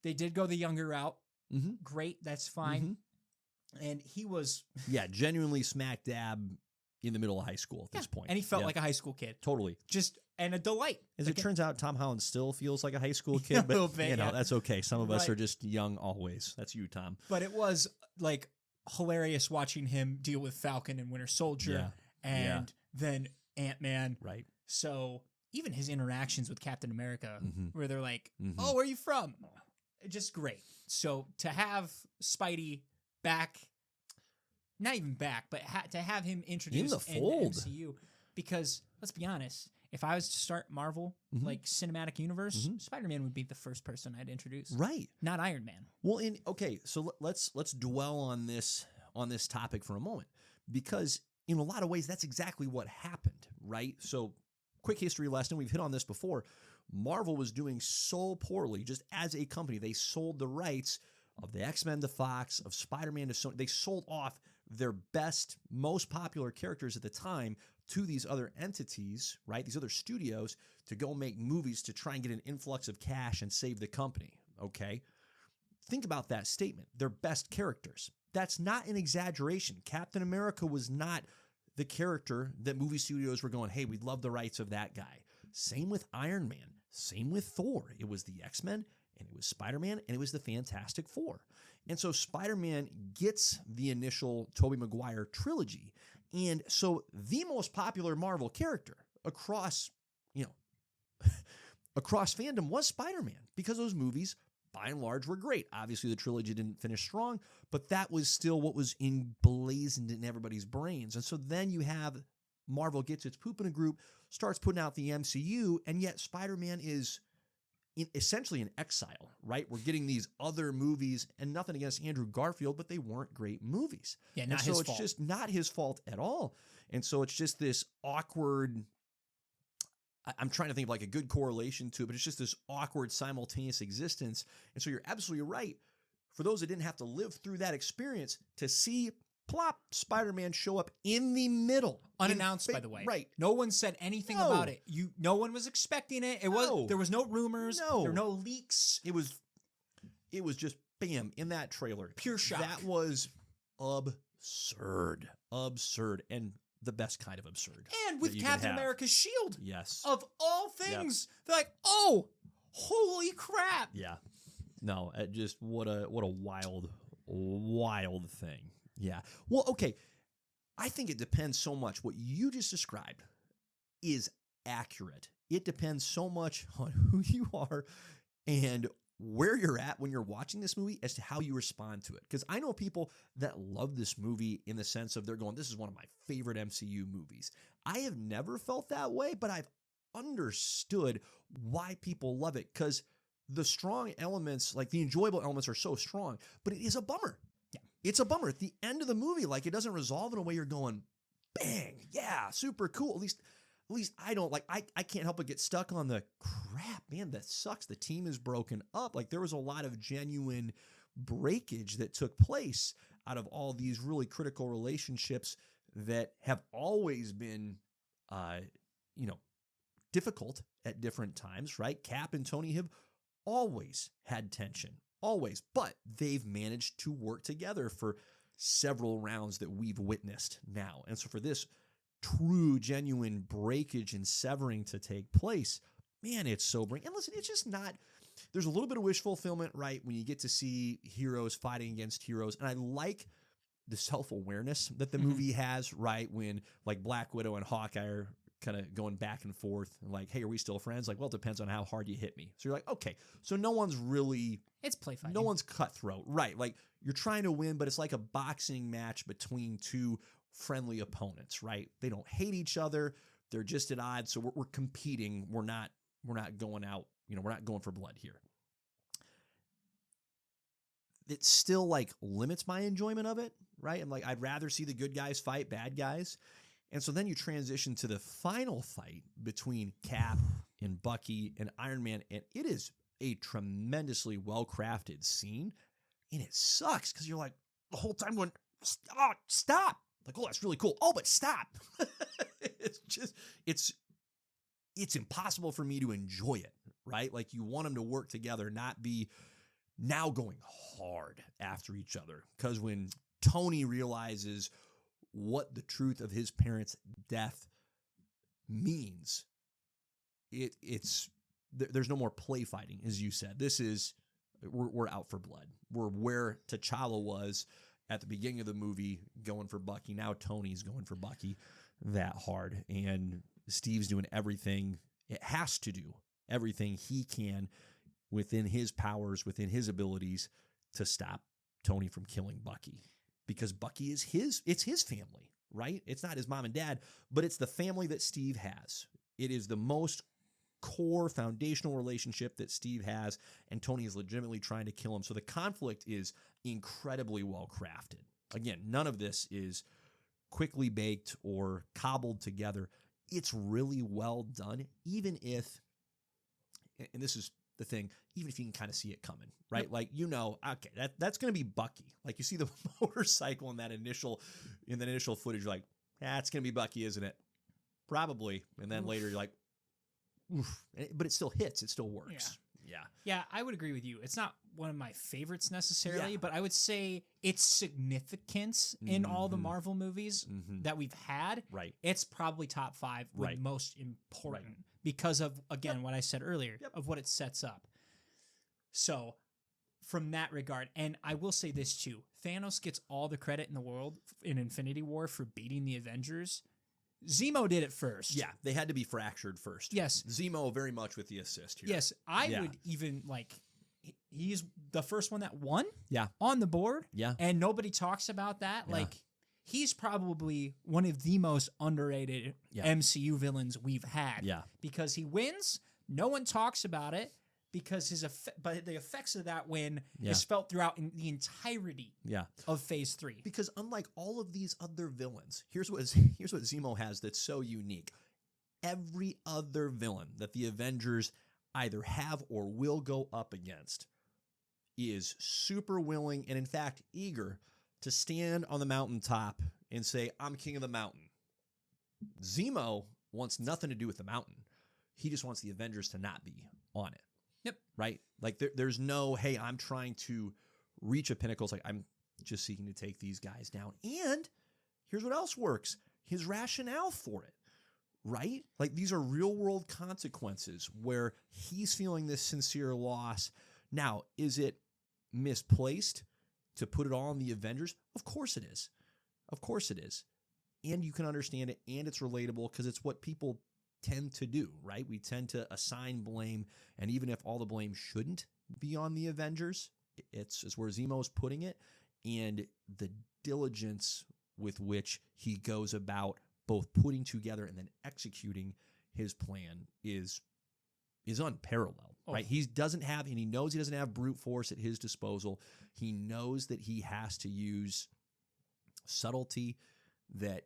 they did go the younger route. Mm-hmm. Great, that's fine. And he was, Yeah, genuinely smack dab in the middle of high school at this point. and he felt Yeah, like a high school kid. totally. Just, and a delight. As Like, it turns out, Tom Holland still feels like a high school A kid, but little bit, you know, yeah. that's okay. Some of us Right. are just young always. That's you, Tom. But it was like hilarious watching him deal with Falcon and Winter Soldier, and then Ant-Man. Right. So even his interactions with Captain America, Mhm. where they're like, Mhm. "Oh, where are you from?" Just great. So to have Spidey back, not even back, but to have him introduced the fold. MCU, because let's be honest, if I was to start Marvel Mhm. like cinematic universe, Mhm. Spider-Man would be the first person I'd introduce, Right. not Iron Man. Well, so let's dwell on this topic for a moment, because in a lot of ways that's exactly what happened, right? So, quick history lesson, we've hit on this before. Marvel was doing so poorly just as a company. They sold the rights of the X-Men to Fox, of Spider-Man to Sony. They sold off their best, most popular characters at the time to these other entities, right? These other studios, to go make movies to try and get an influx of cash and save the company, okay? Think about that statement. Their best characters. That's not an exaggeration. Captain America was not the character that movie studios were going, hey, we'd love the rights of that guy. Same with Iron Man. Same with Thor. It was the X-Men, and it was Spider-Man, and it was the Fantastic Four. And so Spider-Man gets the initial Tobey Maguire trilogy. And so the most popular Marvel character across, across fandom was Spider-Man, because those movies by and large were great. Obviously, the trilogy didn't finish strong, but that was still what was emblazoned in everybody's brains. And so then you have Marvel gets its poop in a group, starts putting out the MCU, and yet Spider-Man is essentially in exile, right? We're getting these other movies, and nothing against Andrew Garfield, but they weren't great movies. Yeah, not and his so it's fault. just not his fault at all. And so it's just this awkward, I'm trying to think of like a good correlation to it, but it's just this awkward simultaneous existence. And so you're absolutely right. For those that didn't have to live through that experience, to see plop Spider-Man show up in the middle, Unannounced, by the way. Right. No one said anything No. about it. No one was expecting it. No. There was no rumors. No. There were no leaks. It was just bam in that trailer. Pure shock. That was absurd. Absurd. And the best kind of absurd. And with that you can Captain have. America's shield. Yes. Of all things. They're like, oh, holy crap. Yeah. No, just what a wild thing. Yeah. Well, okay. I think it depends so much. What you just described is accurate. It depends so much on who you are and where you're at when you're watching this movie as to how you respond to it. Because I know people that love this movie in the sense of they're going, this is one of my favorite MCU movies. I have never felt that way, but I've understood why people love it, because the strong elements, like the enjoyable elements, are so strong, but it is a bummer. Yeah. It's a bummer. At the end of the movie, like, it doesn't resolve in a way you're going, bang, yeah, super cool. At least I don't, like, I can't help but get stuck on the crap, man, that sucks. The team is broken up. Like, there was a lot of genuine breakage that took place out of all these really critical relationships that have always been, difficult at different times, right? Cap and Tony have always had tension, always, but they've managed to work together for several rounds that we've witnessed now. And so for this true, genuine breakage and severing to take place, man, it's sobering. And listen, it's just not, there's a little bit of wish fulfillment, right? When you get to see heroes fighting against heroes. And I like the self-awareness that the movie has, right? When like Black Widow and Hawkeye are kind of going back and forth and like, hey, are we still friends? Like, well, it depends on how hard you hit me. So you're like, okay, so no one's really, It's play fighting. no one's cutthroat, right? Like, you're trying to win, but it's like a boxing match between two friendly opponents, right? They don't hate each other. They're just at odds. So we're competing. We're not going out, we're not going for blood here. It still like limits my enjoyment of it, right? I'm like, I'd rather see the good guys fight bad guys. And so then you transition to the final fight between Cap and Bucky and Iron Man, and it is a tremendously well-crafted scene, and it sucks because you're like the whole time going, oh, stop. Like, oh, that's really cool. Oh, but stop. It's impossible for me to enjoy it, right? Like, you want them to work together, not be now going hard after each other. Because when Tony realizes what the truth of his parents' death means, there's no more play fighting, as you said. This is, we're out for blood. We're where T'Challa was at the beginning of the movie, going for Bucky. Now Tony's going for Bucky that hard, and Steve's doing everything, it has to do everything he can within his powers, within his abilities, to stop Tony from killing Bucky. Because Bucky is it's his family, right? It's not his mom and dad, but it's the family that Steve has. It is the most core foundational relationship that Steve has, and Tony is legitimately trying to kill him. So the conflict is incredibly well crafted. Again, none of this is quickly baked or cobbled together. It's really well done, even if, and this is the thing, even if you can kind of see it coming, right? Yep. Like, okay, that's going to be Bucky. Like, you see the motorcycle in that initial footage, you're like, it's going to be Bucky, isn't it? Probably. And then later you're like, oof. But it still hits. It still works. Yeah, I would agree with you. It's not one of my favorites necessarily, but I would say its significance in all the Marvel movies that we've had, right? It's probably top 5 with most important because of, again, what I said earlier, of what it sets up. So from that regard, and I will say this too, Thanos gets all the credit in the world in Infinity War for beating the Avengers. Zemo did it first. Yeah, they had to be fractured first. Yes. Zemo very much with the assist here. Yes, I would even, like, he's the first one that won Yeah. on the board. Yeah. And nobody talks about that. Yeah. Like, he's probably one of the most underrated MCU villains we've had. Yeah. Because he wins, no one talks about it because but the effects of that win is felt throughout in the entirety of Phase 3. Because unlike all of these other villains, here's what Zemo has that's so unique. Every other villain that the Avengers either have or will go up against is super willing and, in fact, eager to stand on the mountaintop and say, I'm king of the mountain. Zemo wants nothing to do with the mountain. He just wants the Avengers to not be on it. Yep. Right? Like, there's no, hey, I'm trying to reach a pinnacle. It's like, I'm just seeking to take these guys down. And here's what else works. His rationale for it. Right? Like, these are real world consequences where he's feeling this sincere loss. Now, is it misplaced to put it all on the Avengers? Of course it is. Of course it is. And you can understand it, and it's relatable because it's what people tend to do, right? We tend to assign blame, and even if all the blame shouldn't be on the Avengers, it's where Zemo's putting it, and the diligence with which he goes about both putting together and then executing his plan is unparalleled, right? He doesn't have, and he knows he doesn't have brute force at his disposal. He knows that he has to use subtlety, that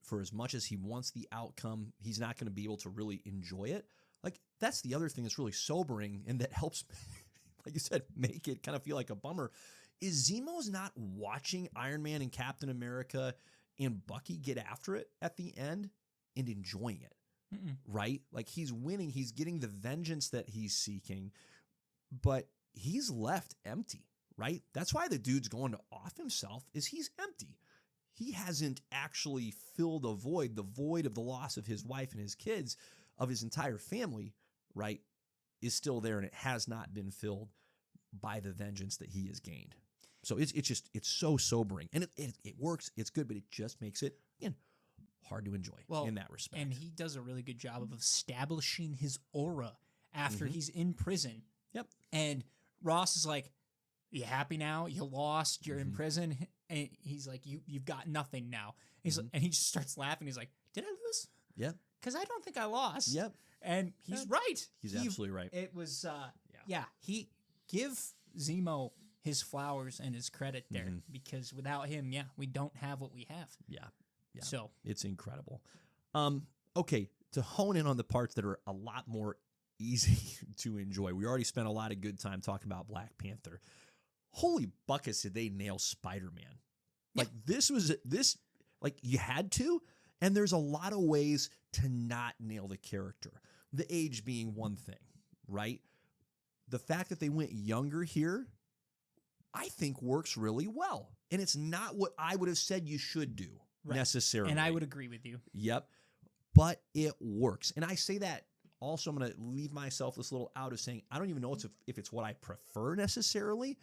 for as much as he wants the outcome, he's not going to be able to really enjoy it. Like, that's the other thing that's really sobering and that helps, like you said, make it kind of feel like a bummer, is Zemo's not watching Iron Man and Captain America and Bucky get after it at the end and enjoying it. Right? Like, he's winning. He's getting the vengeance that he's seeking, but he's left empty, right? That's why the dude's going to off himself, is he's empty. He hasn't actually filled the void of the loss of his wife and his kids, of his entire family, right, is still there, and it has not been filled by the vengeance that he has gained. So it's so sobering, and it works. It's good, but it just makes it, again, hard to enjoy in that respect. And he does a really good job of establishing his aura after he's in prison. Yep. And Ross is like, you happy now? You lost. You're in prison. And he's like, you've got nothing now. He's like, and he just starts laughing. He's like, did I lose? Yeah. Because I don't think I lost. Yep. And he's right. He's absolutely right. It was, he give Zemo his flowers and his credit there, because without him, we don't have what we have. Yeah. So it's incredible. Okay, to hone in on the parts that are a lot more easy to enjoy. We already spent a lot of good time talking about Black Panther. Holy buckets, did they nail Spider-Man? Like, like, you had to, and there's a lot of ways to not nail the character. The age being one thing, right? The fact that they went younger here, I think, works really well. And it's not what I would have said you should do necessarily. And I would agree with you. Yep. But it works. And I say that also, I'm going to leave myself this little out of saying, I don't even know if it's what I prefer necessarily,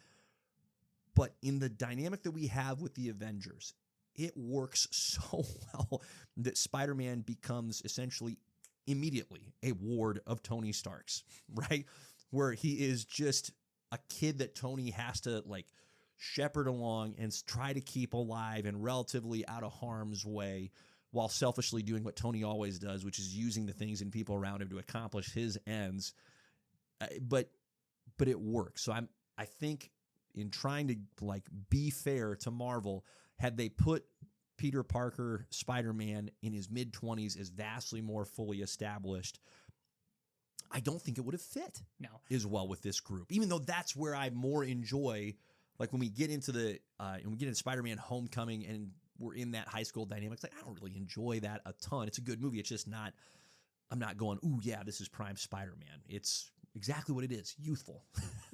but in the dynamic that we have with the Avengers, it works so well that Spider-Man becomes essentially immediately a ward of Tony Stark's, right? Where he is just a kid that Tony has to, like, shepherd along and try to keep alive and relatively out of harm's way, while selfishly doing what Tony always does, which is using the things and people around him to accomplish his ends. But it works. So I think, in trying to, like, be fair to Marvel, had they put Peter Parker, Spider-Man, in his mid-20s as vastly more fully established, I don't think it would have fit as well with this group. Even though that's where I more enjoy, like, when we get into Spider-Man Homecoming and we're in that high school dynamics, like, I don't really enjoy that a ton. It's a good movie. It's just not, I'm not going, ooh, yeah, this is prime Spider-Man. It's exactly what it is, youthful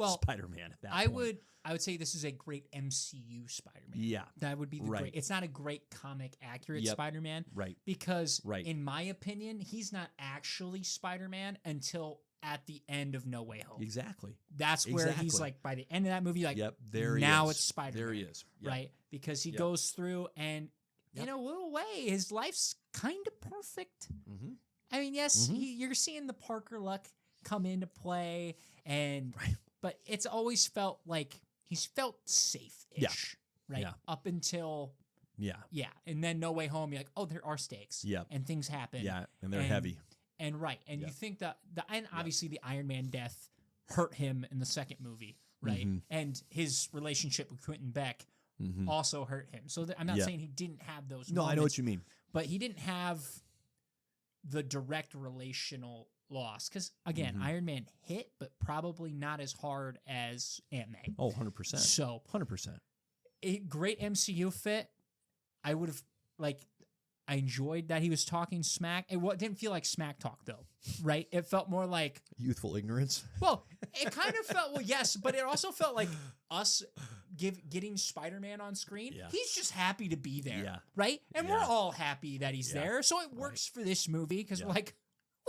Spider-Man at that point. I would say this is a great MCU Spider-Man. Yeah. That would be the great. It's not a great comic accurate Spider-Man. Right. Because in my opinion, he's not actually Spider-Man until at the end of No Way Home. Exactly. That's where he's like, by the end of that movie, like, there now he is. it's Spider-Man. There he is. Yep. Right? Because he goes through, and in a little way, his life's kind of perfect. I mean, yes, you're seeing the Parker luck come into play, and but it's always felt like he's felt safe-ish, right? Yeah. Up until and then No Way Home, you're like, oh, there are stakes, and things happen, and they're heavy, and you think that obviously the Iron Man death hurt him in the second movie, right? And his relationship with Quentin Beck also hurt him. So I'm not saying he didn't have those. No, moments, I know what you mean, but he didn't have the direct relational loss because again, Iron Man hit, but probably not as hard as Ant-Man. Oh, 100%. So 100%. A great MCU fit. I would have I enjoyed that he was talking smack. It didn't feel like smack talk though, right? It felt more like youthful ignorance. Well, it kind of felt yes, but it also felt like us getting Spider-Man on screen. Yeah. He's just happy to be there, right? And we're all happy that he's there, so it works for this movie because we're like,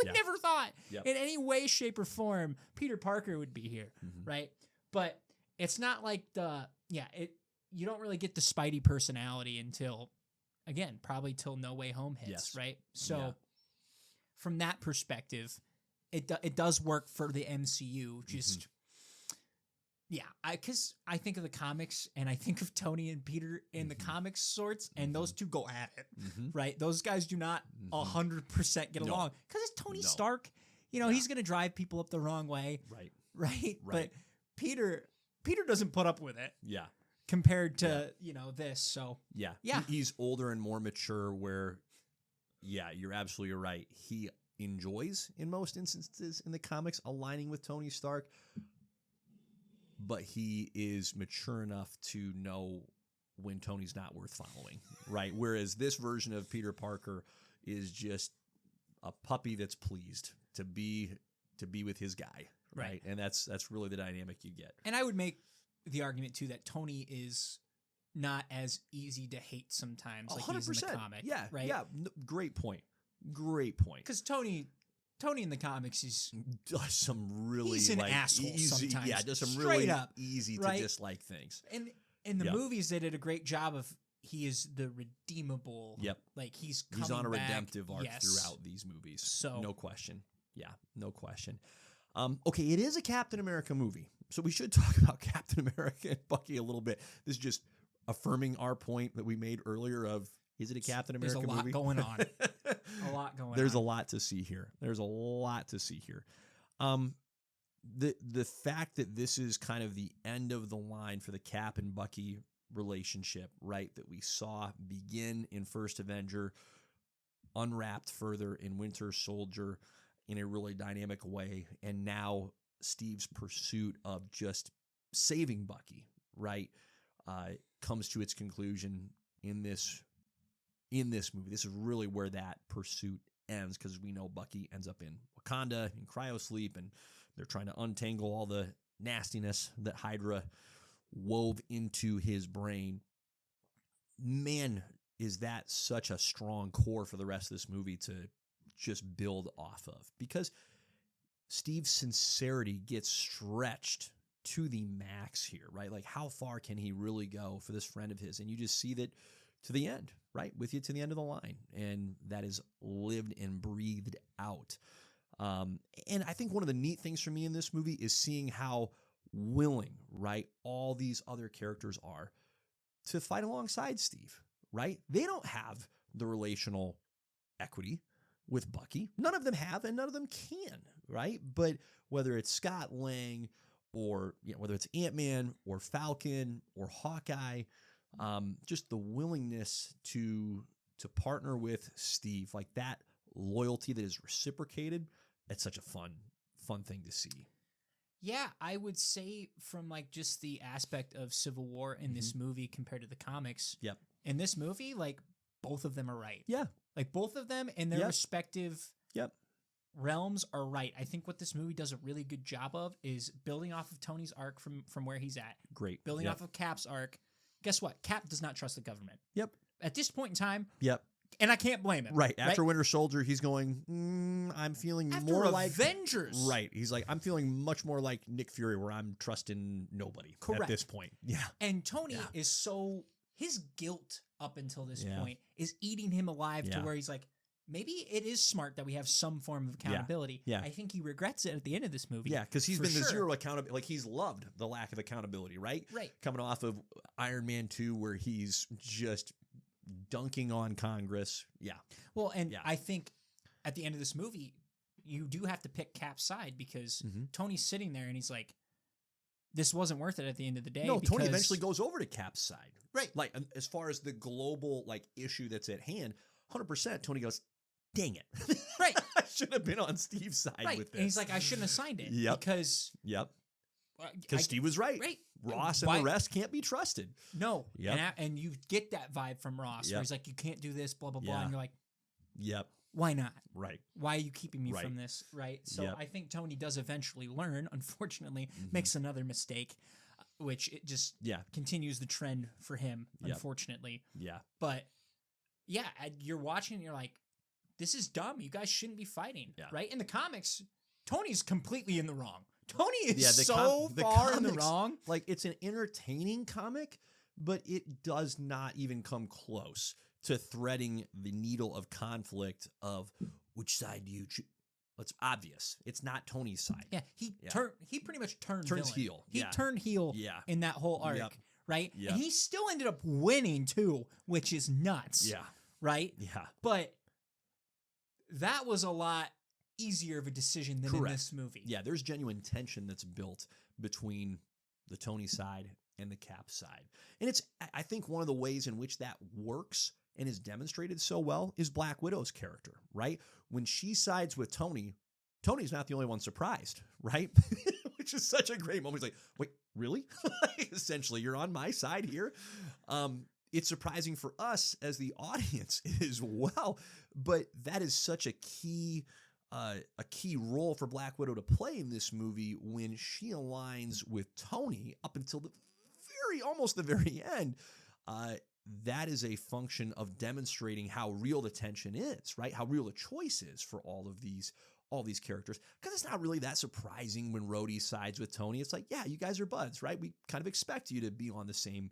we never thought in any way, shape, or form Peter Parker would be here, right? But it's not like you don't really get the Spidey personality until, again, probably till No Way Home hits, right? So from that perspective, it does work for the MCU. Just because I think of the comics and I think of Tony and Peter in the comics sorts, and those two go at it, right? Those guys do not 100% get along because it's Tony Stark. You know, he's going to drive people up the wrong way, right? But Peter doesn't put up with it, compared to this. So he's older and more mature. Where you're absolutely right. He enjoys in most instances in the comics aligning with Tony Stark, but he is mature enough to know when Tony's not worth following, right? Whereas this version of Peter Parker is just a puppy that's pleased to be with his guy, right? And that's really the dynamic you get. And I would make the argument too that Tony is not as easy to hate sometimes, like 100%. He is in the comic. Right. Yeah. Great point. Because Tony in the comics does some really he's an asshole easy, sometimes. Yeah, does some Straight really up, easy to dislike things. And in the movies, they did a great job of he is the redeemable. Yep. Like he's on a back. redemptive arc throughout these movies. So no question. Yeah, no question. Okay, it is a Captain America movie, so we should talk about Captain America and Bucky a little bit. This is just affirming our point that we made earlier of, is it a Captain America movie? There's a lot going on. There's a lot to see here. The fact that this is kind of the end of the line for the Cap and Bucky relationship, right, that we saw begin in First Avenger, unwrapped further in Winter Soldier in a really dynamic way, and now Steve's pursuit of just saving Bucky, right, comes to its conclusion in this movie. This is really where that pursuit ends, because we know Bucky ends up in Wakanda in cryosleep, and they're trying to untangle all the nastiness that Hydra wove into his brain. Man, is that such a strong core for the rest of this movie to just build off of, because Steve's sincerity gets stretched to the max here, right? Like, how far can he really go for this friend of his? And you just see that to the end, right? With you to the end of the line. And that is lived and breathed out. And I think one of the neat things for me in this movie is seeing how willing, right, all these other characters are to fight alongside Steve, right? They don't have the relational equity with Bucky. None of them have, and none of them can, right? But whether it's Scott Lang, or whether it's Ant-Man or Falcon or Hawkeye, just the willingness to partner with Steve, like that loyalty that is reciprocated, it's such a fun thing to see. Yeah, I would say from like just the aspect of Civil War in this movie compared to the comics. Yep. In this movie, like both of them are right. Yeah. Like both of them in their respective realms are right. I think what this movie does a really good job of is building off of Tony's arc from where he's at. Great. Building off of Cap's arc. Guess what? Cap does not trust the government. Yep. At this point in time. Yep. And I can't blame him. Right. After Winter Soldier, he's going, I'm feeling After more like Avengers. Right. He's like, I'm feeling much more like Nick Fury, where I'm trusting nobody at this point. Yeah. And Tony is so, his guilt up until this point is eating him alive to where he's like, maybe it is smart that we have some form of accountability. Yeah. I think he regrets it at the end of this movie. Yeah, because he's for been the sure. zero accountability. Like, he's loved the lack of accountability, right? Right. Coming off of Iron Man 2, where he's just dunking on Congress. Yeah. Well, and Yeah. I think at the end of this movie, you do have to pick Cap's side because Tony's sitting there and he's like, this wasn't worth it at the end of the day. No, Tony because- eventually goes over to Cap's side. Right. Like, as far as the global, like, issue that's at hand, 100%, Tony goes, dang it. Right. I should have been on Steve's side Right. with this. And he's like, I shouldn't have signed it. Yep. Because Because Steve was right. Right. Ross and the rest can't be trusted. No. Yep. And you get that vibe from Ross where he's like, you can't do this, blah, blah, blah. Yeah. And you're like, Yep. why not? Right. Why are you keeping me Right. from this? Right. So Yep. I think Tony does eventually learn, unfortunately, makes another mistake, which it just continues the trend for him, Yep. unfortunately. Yeah. But yeah, you're watching and you're like, this is dumb. You guys shouldn't be fighting. Yeah. Right. In the comics, Tony's completely in the wrong. Tony is the so far in the comics, wrong. Like, it's an entertaining comic, but it does not even come close to threading the needle of conflict of which side do you choose. It's obvious. It's not Tony's side. Yeah, he pretty much Turns villain. heel. He Yeah. turned heel Yeah. in that whole arc, Yep. right? Yep. And he still ended up winning too, which is nuts. Yeah. Right? Yeah. But that was a lot easier of a decision than in this movie. Yeah, there's genuine tension that's built between the Tony side and the Cap side. And it's, I think, one of the ways in which that works and is demonstrated so well is Black Widow's character, right? When she sides with Tony, Tony's not the only one surprised, right? Which is such a great moment. He's like, wait, really? Essentially, you're on my side here. It's surprising for us as the audience as well, but that is such a key role for Black Widow to play in this movie when she aligns with Tony up until almost the very end. That is a function of demonstrating how real the tension is, right? How real the choice is for all these characters. Because it's not really that surprising when Rhodey sides with Tony. It's like, yeah, you guys are buds, right? We kind of expect you to be on the same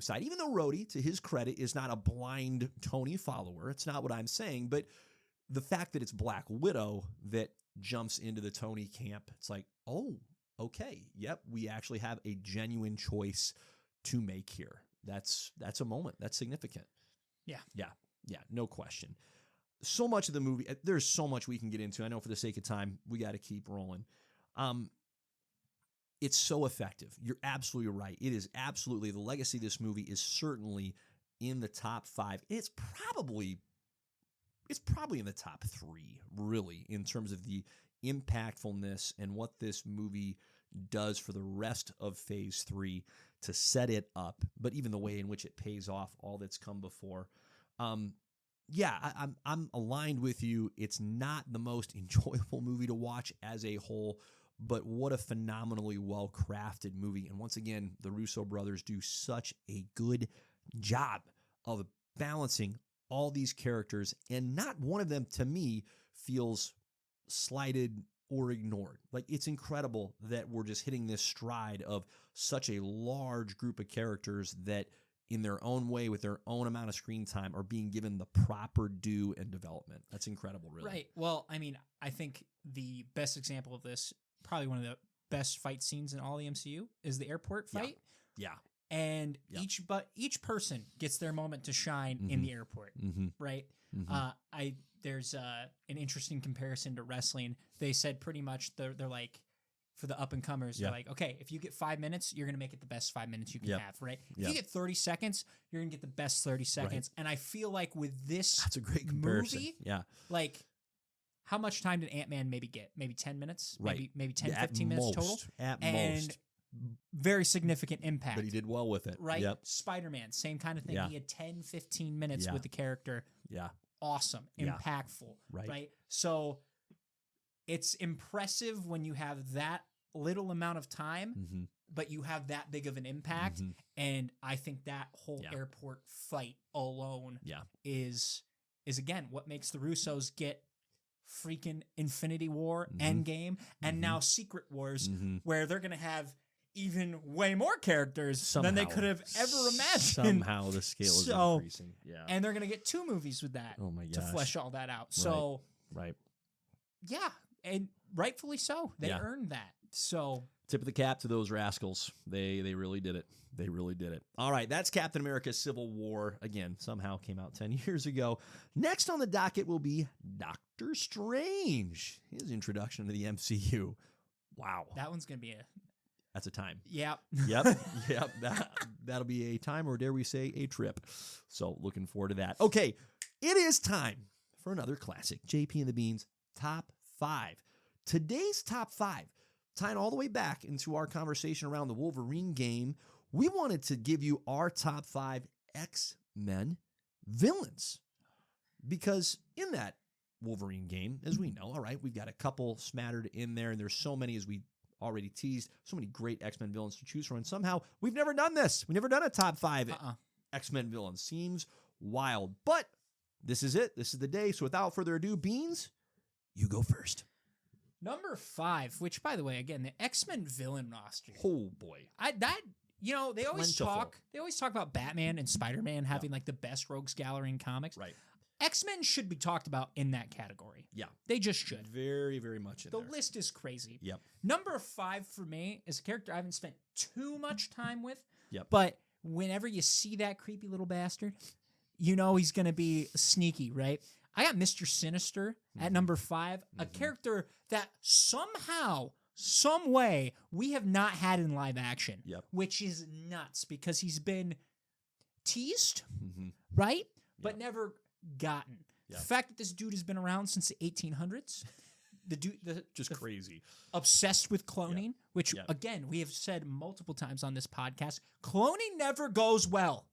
side. Even though Rhodey, to his credit, is not a blind Tony follower. It's not what I'm saying, but the fact that it's Black Widow that jumps into the Tony camp, it's like, oh, okay, yep, we actually have a genuine choice to make here. That's a moment. That's significant. Yeah, no question. So much of the movie, there's so much we can get into. I know for the sake of time, we got to keep rolling. It's so effective. You're absolutely right. It is absolutely, the legacy of this movie is certainly in the top 5. It's probably in the top 3, really, in terms of the impactfulness and what this movie does for the rest of Phase 3 to set it up, but even the way in which it pays off all that's come before. I'm aligned with you. It's not the most enjoyable movie to watch as a whole, but what a phenomenally well-crafted movie. And once again, the Russo brothers do such a good job of balancing all these characters, and not one of them, to me, feels slighted or ignored. Like, it's incredible that we're just hitting this stride of such a large group of characters that, in their own way, with their own amount of screen time, are being given the proper due and development. That's incredible, really. Right. Well, I mean, I think the best example of this, probably one of the best fight scenes in all the MCU, is the airport fight. Yeah. And each person gets their moment to shine in the airport, right? There's an interesting comparison to wrestling. They said pretty much they're like, for the up and comers, they're like, okay, if you get 5 minutes, you're gonna make it the best 5 minutes you can have, right? If you get 30 seconds, you're gonna get the best 30 seconds. Right. And I feel like with this, that's a great comparison. Movie, like, how much time did Ant-Man maybe get? Maybe 10 minutes? Right. Maybe 10, 15 minutes total? At and most. Very significant impact. But he did well with it. Right? Yep. Spider-Man, same kind of thing. Yeah. He had 10, 15 minutes with the character. Yeah. Awesome. Impactful. Right? So it's impressive when you have that little amount of time, but you have that big of an impact. And I think that whole airport fight alone is again what makes the Russos get freaking Infinity War, Endgame, and now Secret Wars, where they're going to have even way more characters than they could have ever imagined. Somehow the scale is increasing. Yeah. And they're going to get 2 movies with that to flesh all that out. So, right. Yeah, and rightfully so. They earned that. So, tip of the cap to those rascals. They really did it. They really did it. All right, that's Captain America Civil War. Again, somehow came out 10 years ago. Next on the docket will be Doctor Strange. His introduction to the MCU. Wow. That one's going to be That's a time. Yep. Yep. That'll be a time, or dare we say a trip. So looking forward to that. Okay, it is time for another classic. JP and the Beans Top 5. Today's Top 5, tying all the way back into our conversation around the Wolverine game, we wanted to give you our top 5 X-Men villains. Because in that Wolverine game, as we know, all right, we've got a couple smattered in there, and there's so many, as we already teased, so many great X-Men villains to choose from. And somehow we've never done this. We've never done a top 5 X-Men villains. Seems wild. But this is it. This is the day. So without further ado, Beans, you go first. Number 5, which, by the way, again, the X-Men villain roster. Oh, boy. They always talk about Batman and Spider-Man having like the best rogues gallery in comics. Right. X-Men should be talked about in that category. Yeah. They just should. Very, very much in the there. list is crazy. Yep. Number 5 for me is a character I haven't spent too much time with. Yep. But whenever you see that creepy little bastard, you know he's going to be sneaky, right? I got Mr. Sinister at number 5, a character that somehow, some way, we have not had in live action, which is nuts because he's been teased, right? But never gotten. The fact that this dude has been around since the 1800s, crazy. Obsessed with cloning, which, again, we have said multiple times on this podcast, cloning never goes well.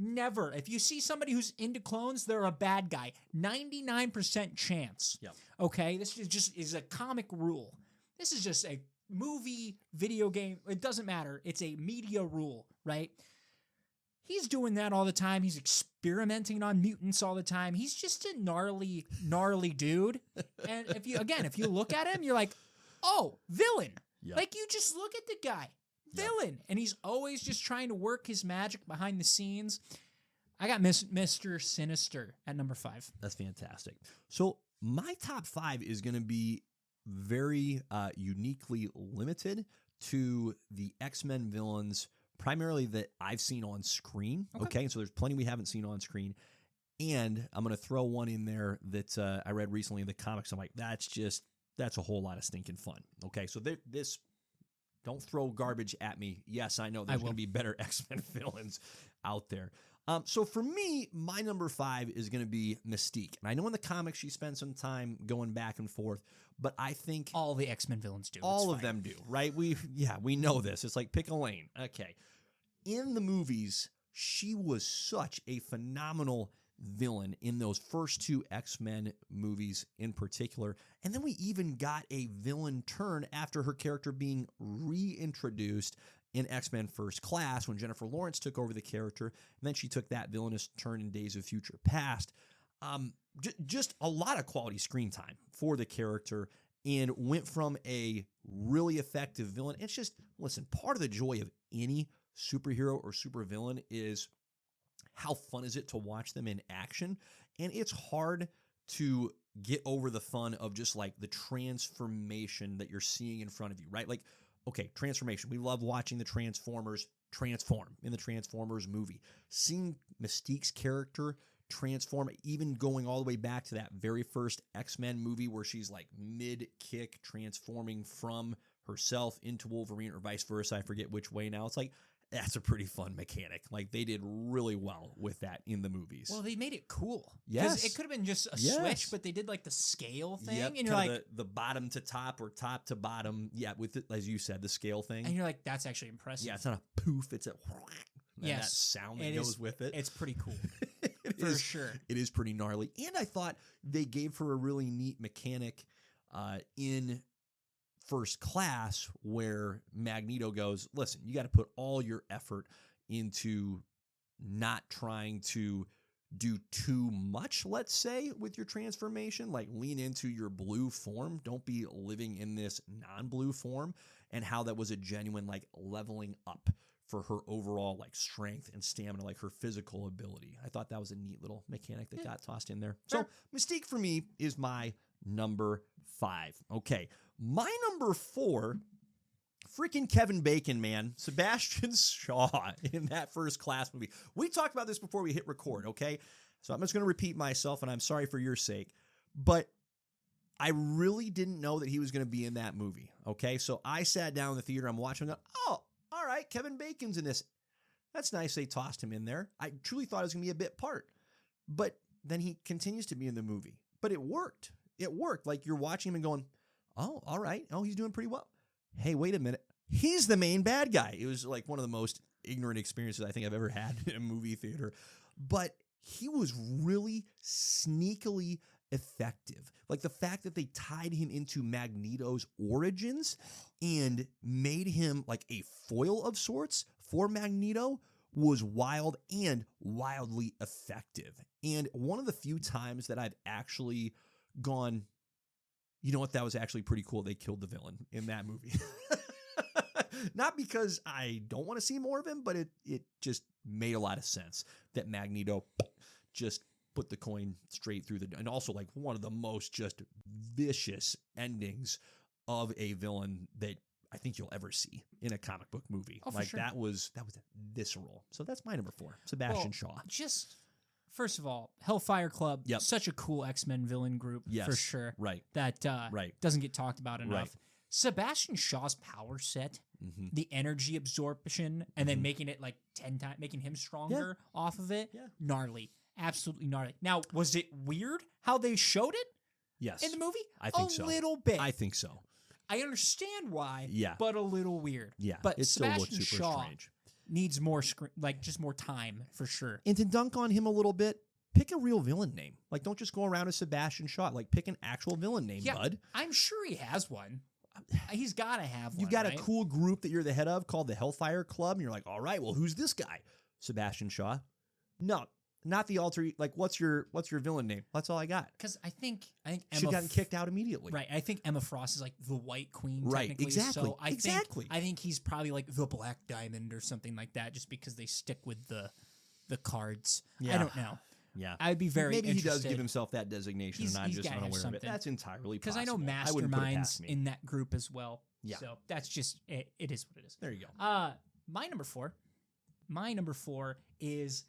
Never. If you see somebody who's into clones, they're a bad guy. 99% chance. Yep. Okay? This is a comic rule. This is just a movie, video game. It doesn't matter. It's a media rule, right? He's doing that all the time. He's experimenting on mutants all the time. He's just a gnarly dude. And if you look at him, you're like, oh, villain. Yep. Like, you just look at the guy. Villain. And he's always just trying to work his magic behind the scenes. I got Mr. Sinister at number 5. That's fantastic. So my top 5 is going to be very uniquely limited to the X-Men villains, primarily that I've seen on screen. Okay. So there's plenty we haven't seen on screen. And I'm going to throw one in there that I read recently in the comics. I'm like, that's a whole lot of stinking fun. Okay. So this... Don't throw garbage at me. Yes, I know there's going to be better X-Men villains out there. So for me, my number 5 is going to be Mystique. And I know in the comics she spends some time going back and forth, but I think... all the X-Men villains do. All of them do, right? We know this. It's like pick a lane. Okay. In the movies, she was such a phenomenal villain in those first 2 X-Men movies in particular. And then we even got a villain turn after her character being reintroduced in X-Men First Class when Jennifer Lawrence took over the character. And then she took that villainous turn in Days of Future Past. Just a lot of quality screen time for the character and went from a really effective villain. It's just, listen, part of the joy of any superhero or supervillain is how fun is it to watch them in action? And it's hard to get over the fun of just like the transformation that you're seeing in front of you, right? Like, okay, transformation. We love watching the Transformers transform in the Transformers movie. Seeing Mystique's character transform, even going all the way back to that very first X-Men movie where she's like mid-kick transforming from herself into Wolverine or vice versa. I forget which way now. It's like, that's a pretty fun mechanic. Like, they did really well with that in the movies. Well, they made it cool. Yes. It could have been just a switch, but they did like the scale thing. Yep, and you're like... the bottom to top or top to bottom. Yeah, with it, as you said, the scale thing. And you're like, that's actually impressive. Yeah, it's not a poof. It's a... that sound that goes with it. It's pretty cool. For sure. It is pretty gnarly. And I thought they gave her a really neat mechanic in First Class where Magneto goes, listen, you got to put all your effort into not trying to do too much, let's say, with your transformation, like lean into your blue form. Don't be living in this non-blue form, and how that was a genuine like leveling up for her overall like strength and stamina, like her physical ability. I thought that was a neat little mechanic that got tossed in there. So Mystique for me is my number 5. Okay, my number 4, freaking Kevin Bacon, man. Sebastian Shaw in that First Class movie. We talked about this before we hit record, okay? So I'm just going to repeat myself, and I'm sorry for your sake, but I really didn't know that he was going to be in that movie, okay? So I sat down in the theater, I'm watching, and oh, all right, Kevin Bacon's in this. That's nice they tossed him in there. I truly thought it was going to be a bit part. But then he continues to be in the movie. But it worked. It worked. Like, you're watching him and going, oh, all right. Oh, he's doing pretty well. Hey, wait a minute. He's the main bad guy. It was like one of the most ignorant experiences I think I've ever had in a movie theater. But he was really sneakily effective. Like the fact that they tied him into Magneto's origins and made him like a foil of sorts for Magneto was wild and wildly effective. And one of the few times that I've actually gone, you know what, that was actually pretty cool. They killed the villain in that movie. Not because I don't want to see more of him, but it just made a lot of sense that Magneto just put the coin straight through and also like one of the most just vicious endings of a villain that I think you'll ever see in a comic book movie. Oh, like sure. that was visceral. So that's my number 4, Sebastian Shaw. Just first of all, Hellfire Club, such a cool X-Men villain group for sure. Right. That doesn't get talked about enough. Right. Sebastian Shaw's power set, the energy absorption, and then making it like 10 times, making him stronger off of it, gnarly. Absolutely gnarly. Now, was it weird how they showed it? Yes. In the movie? I think so. A little bit. I think so. I understand why, Yeah. but a little weird. Yeah. But it still looks Sebastian super Shaw strange. needs more just more time for sure. And to dunk on him a little bit, pick a real villain name. Like, don't just go around as Sebastian Shaw. Like, pick an actual villain name, bud. I'm sure he has one. He's got to have one. You've got right? a cool group that you're the head of called the Hellfire Club, and you're like, all right, well, who's this guy? Sebastian Shaw. No, not the alter. Like, what's your villain name? That's all I got. Because I think Emma should have gotten kicked out immediately. Right. I think Emma Frost is like the White Queen. Right. Technically. Exactly. So I think he's probably like the Black Diamond or something like that, just because they stick with the cards. Yeah. I don't know. Yeah. I'd be very Maybe interested. he does give himself that designation, and I'm he's just gotta have unaware of it. something. That's entirely possible. Because I know I wouldn't put it past Masterminds me. in that group as well. Yeah. So that's just it is what it is. There you go. My number 4. My number 4 is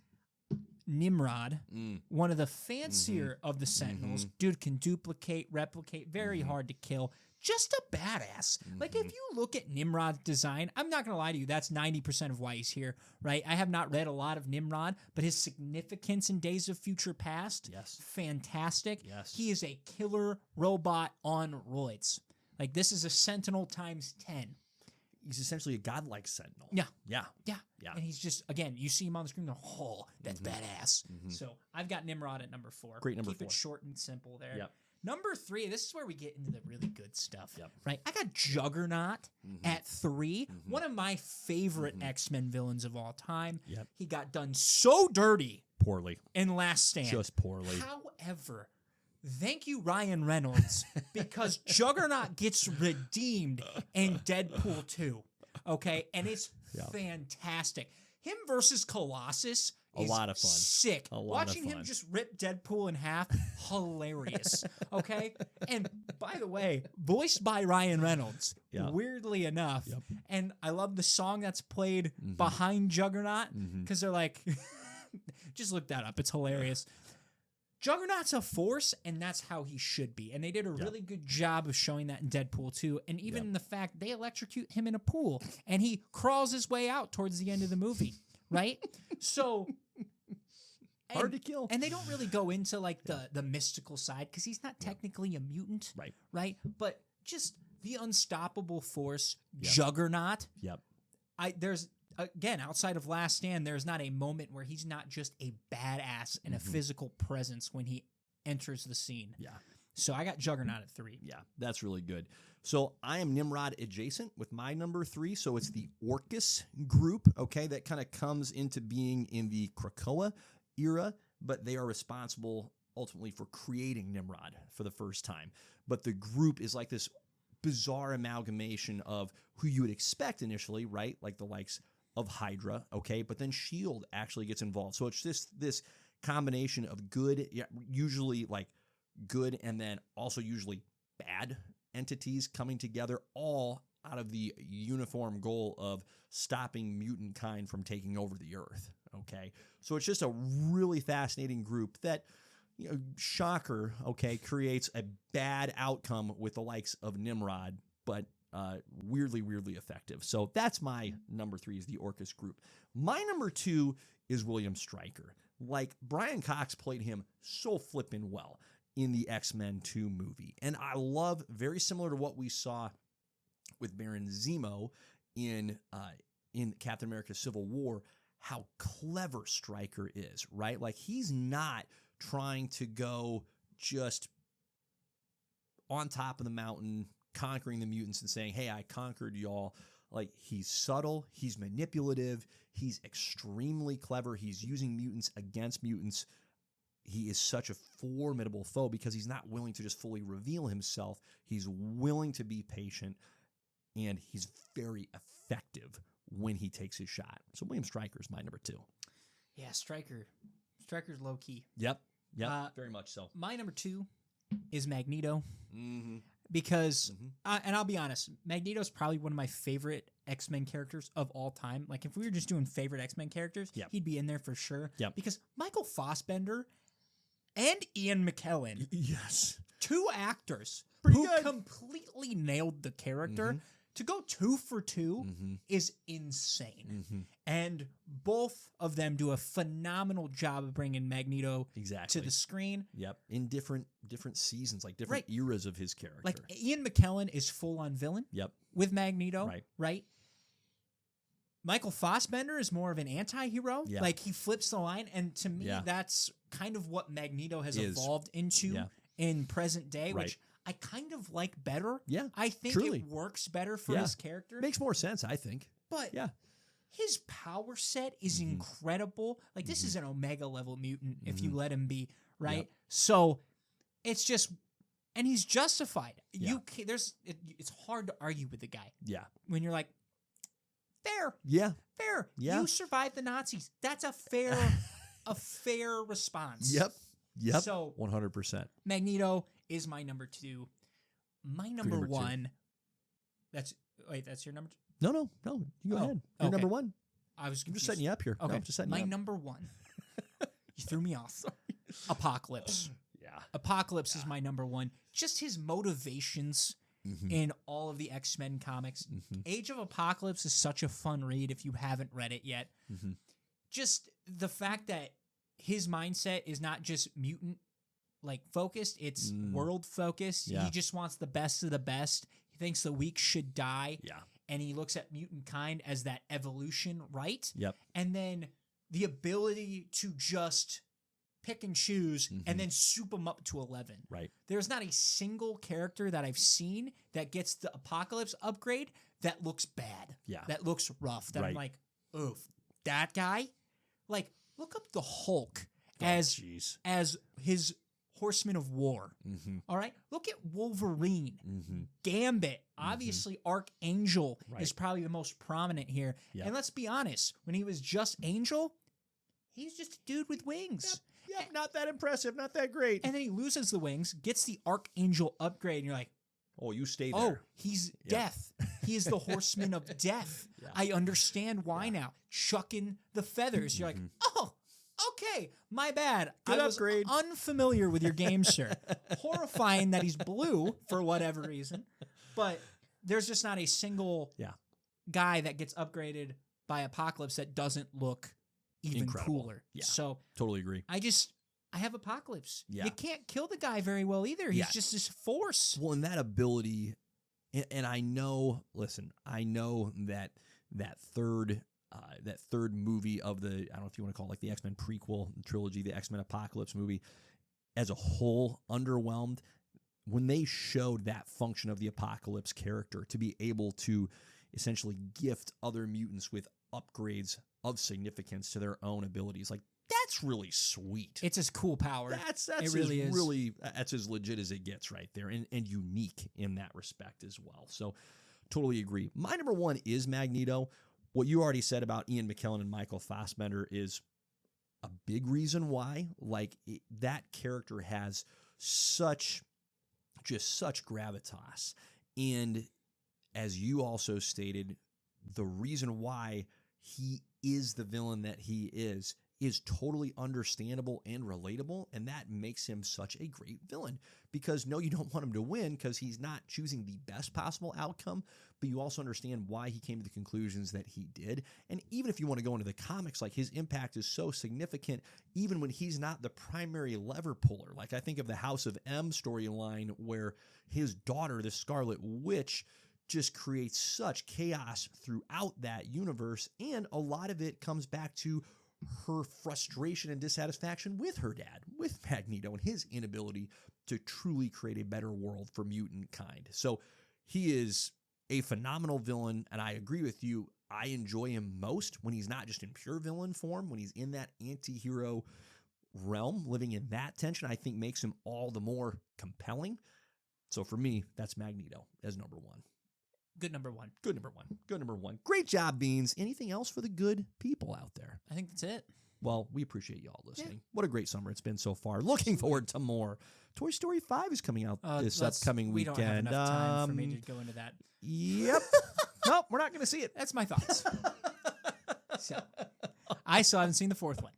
Nimrod, one of the fancier of the Sentinels. Dude can duplicate, replicate, very hard to kill. Just a badass. Like, if you look at Nimrod's design, I'm not going to lie to you, that's 90% of why he's here, right? I have not read a lot of Nimrod, but his significance in Days of Future Past, fantastic. Yes. He is a killer robot on roids. Like, this is a Sentinel times 10. He's essentially a godlike Sentinel. Yeah. Yeah. Yeah. Yeah. And he's just, again, you see him on the screen, oh, that's badass. So I've got Nimrod at number 4. Great number 4. Keep it short and simple there. Yep. Number 3, this is where we get into the really good stuff, Yep. right? I got Juggernaut at 3, one of my favorite X-Men villains of all time. Yep. He got done so dirty Poorly. in Last Stand. Just poorly. However, thank you, Ryan Reynolds, because Juggernaut gets redeemed in Deadpool 2, okay? And it's fantastic. Him versus Colossus is a lot of fun. Sick. A lot Watching of him fun. just rip Deadpool in half, hilarious, okay? And by the way, voiced by Ryan Reynolds, weirdly enough. Yep. And I love the song that's played behind Juggernaut, because they're like, just look that up. It's hilarious. Juggernaut's a force, and that's how he should be. And they did a really good job of showing that in Deadpool 2. And even in the fact they electrocute him in a pool, and he crawls his way out towards the end of the movie, right? So hard to kill. And they don't really go into like the mystical side because he's not technically a mutant, right? But just the unstoppable force, Juggernaut. Yep. There's again, outside of Last Stand, there's not a moment where he's not just a badass and a physical presence when he enters the scene. Yeah. So I got Juggernaut at 3. Yeah, that's really good. So I am Nimrod adjacent with my number 3. So it's the Orcus group, okay, that kind of comes into being in the Krakoa era. but they are responsible ultimately for creating Nimrod for the first time. But the group is like this bizarre amalgamation of who you would expect initially, right? Like the likes of Hydra, okay? But then S.H.I.E.L.D. actually gets involved. So it's just this combination of good, usually like good, and then also usually bad entities coming together, all out of the uniform goal of stopping mutant kind from taking over the Earth, okay? So it's just a really fascinating group that, shocker, okay, creates a bad outcome with the likes of Nimrod, but weirdly effective. So that's my number 3 is the Orcus group. My number 2 is William Stryker. Like, Brian Cox played him so flippin' well in the X-Men 2 movie. And I love, very similar to what we saw with Baron Zemo in Captain America Civil War, how clever Stryker is, right? Like, he's not trying to go just on top of the mountain, conquering the mutants and saying, hey, I conquered y'all. Like, he's subtle, he's manipulative, he's extremely clever, he's using mutants against mutants. He is such a formidable foe because he's not willing to just fully reveal himself. He's willing to be patient, and he's very effective when he takes his shot. So William Stryker is my number 2. Yeah, Stryker's low key. Yep, very much so. My number 2 is Magneto. Mm-hmm. Because, and I'll be honest, Magneto's probably one of my favorite X-Men characters of all time. Like, if we were just doing favorite X-Men characters, he'd be in there for sure. Yep. Because Michael Fassbender and Ian McKellen, yes, 2 actors Pretty who good. completely nailed the character. To go 2 for 2 is insane. And both of them do a phenomenal job of bringing Magneto to the screen. Yep, in different seasons, like different eras of his character. Like, Ian McKellen is full-on villain with Magneto, right? Michael Fassbender is more of an anti-hero. Yeah. Like, he flips the line, and to me, that's kind of what Magneto has evolved into Yeah. in present day, Right. which I kind of like better. Yeah, I think truly. it works better for his character. Makes more sense, I think. But Yeah. his power set is incredible. Like, this is an Omega level mutant if you let him be, right? Yep. So it's just, and he's justified. Yeah. It's hard to argue with the guy Yeah. when you're like, fair, Yeah. fair. Yeah. You survived the Nazis. That's a fair, a fair response. Yep. So 100%. Magneto is my number 2. My number number 2. 1. That's your number 2. No. You go ahead. You're number 1. I was I'm confused. just setting you up here. Okay, No, I'm just setting my you up. number 1. You threw me off. Apocalypse. Yeah. Apocalypse is my number 1. Just his motivations in all of the X-Men comics. Age of Apocalypse is such a fun read if you haven't read it yet. Just the fact that his mindset is not just mutant focused, it's world focused. Yeah. He just wants the best of the best. He thinks the weak should die. Yeah. And he looks at mutant kind as that evolution, right? Yep. And then the ability to just pick and choose and then soup them up to 11. Right. There's not a single character that I've seen that gets the Apocalypse upgrade that looks bad. Yeah. That looks rough. That I'm Right. like, oof, that guy? Like, look up the Hulk Oh, as jeez. his Horseman of War. All right? Look at Wolverine. Gambit. Obviously, Archangel is probably the most prominent here. Yep. And let's be honest, when he was just Angel, he's just a dude with wings. Yep. Not that impressive. Not that great. And then he loses the wings, gets the Archangel upgrade, and you're like, Oh, you stay there. oh, he's death. He is the Horseman of Death. I understand why now. Chucking the feathers. You're like, oh, okay, my bad. Good I was upgrade. unfamiliar with your game, sir. Horrifying that he's blue for whatever reason. But there's just not a single guy that gets upgraded by Apocalypse that doesn't look even Incredible. cooler. Yeah. So Totally agree. I have Apocalypse. Yeah. You can't kill the guy very well either. He's just this force. Well, and that ability, and I know, listen, I know that third movie of the, I don't know if you want to call it like the X-Men prequel trilogy, the X-Men Apocalypse movie, as a whole, underwhelmed. When they showed that function of the Apocalypse character to be able to essentially gift other mutants with upgrades of significance to their own abilities, like, that's that's really sweet. It's his cool power. That's it really is. Really, that's as legit as it gets right there, and unique in that respect as well. So totally agree. My number one is Magneto. What you already said about Ian McKellen and Michael Fassbender is a big reason why. Like that character has such gravitas. And as you also stated, the reason why he is the villain that he is totally understandable and relatable, and that makes him such a great villain. Because no, you don't want him to win because he's not choosing the best possible outcome, but you also understand why he came to the conclusions that he did. And even if you want to go into the comics, like his impact is so significant, even when he's not the primary lever puller. Like I think of the House of M storyline where his daughter, the Scarlet Witch, just creates such chaos throughout that universe, and a lot of it comes back to her frustration and dissatisfaction with her dad, with Magneto, and his inability to truly create a better world for mutant kind. So he is a phenomenal villain, and I agree with you. I enjoy him most when he's not just in pure villain form, when he's in that anti-hero realm, living in that tension, I think makes him all the more compelling. So for me, that's Magneto as number one. Good number one. Good number one. Good number one. Great job, Beans. Anything else for the good people out there? I think that's it. Well, we appreciate y'all listening. Yeah. What a great summer it's been so far. Looking forward to more. Toy Story 5 is coming out this upcoming weekend. We don't have enough time for me to go into that. Yep. Nope, we're not going to see it. That's my thoughts. So, I still haven't seen the fourth one.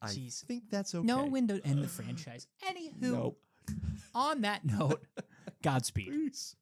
I think that's okay. No window in the franchise. Anywho, nope. On that note, Godspeed. Peace.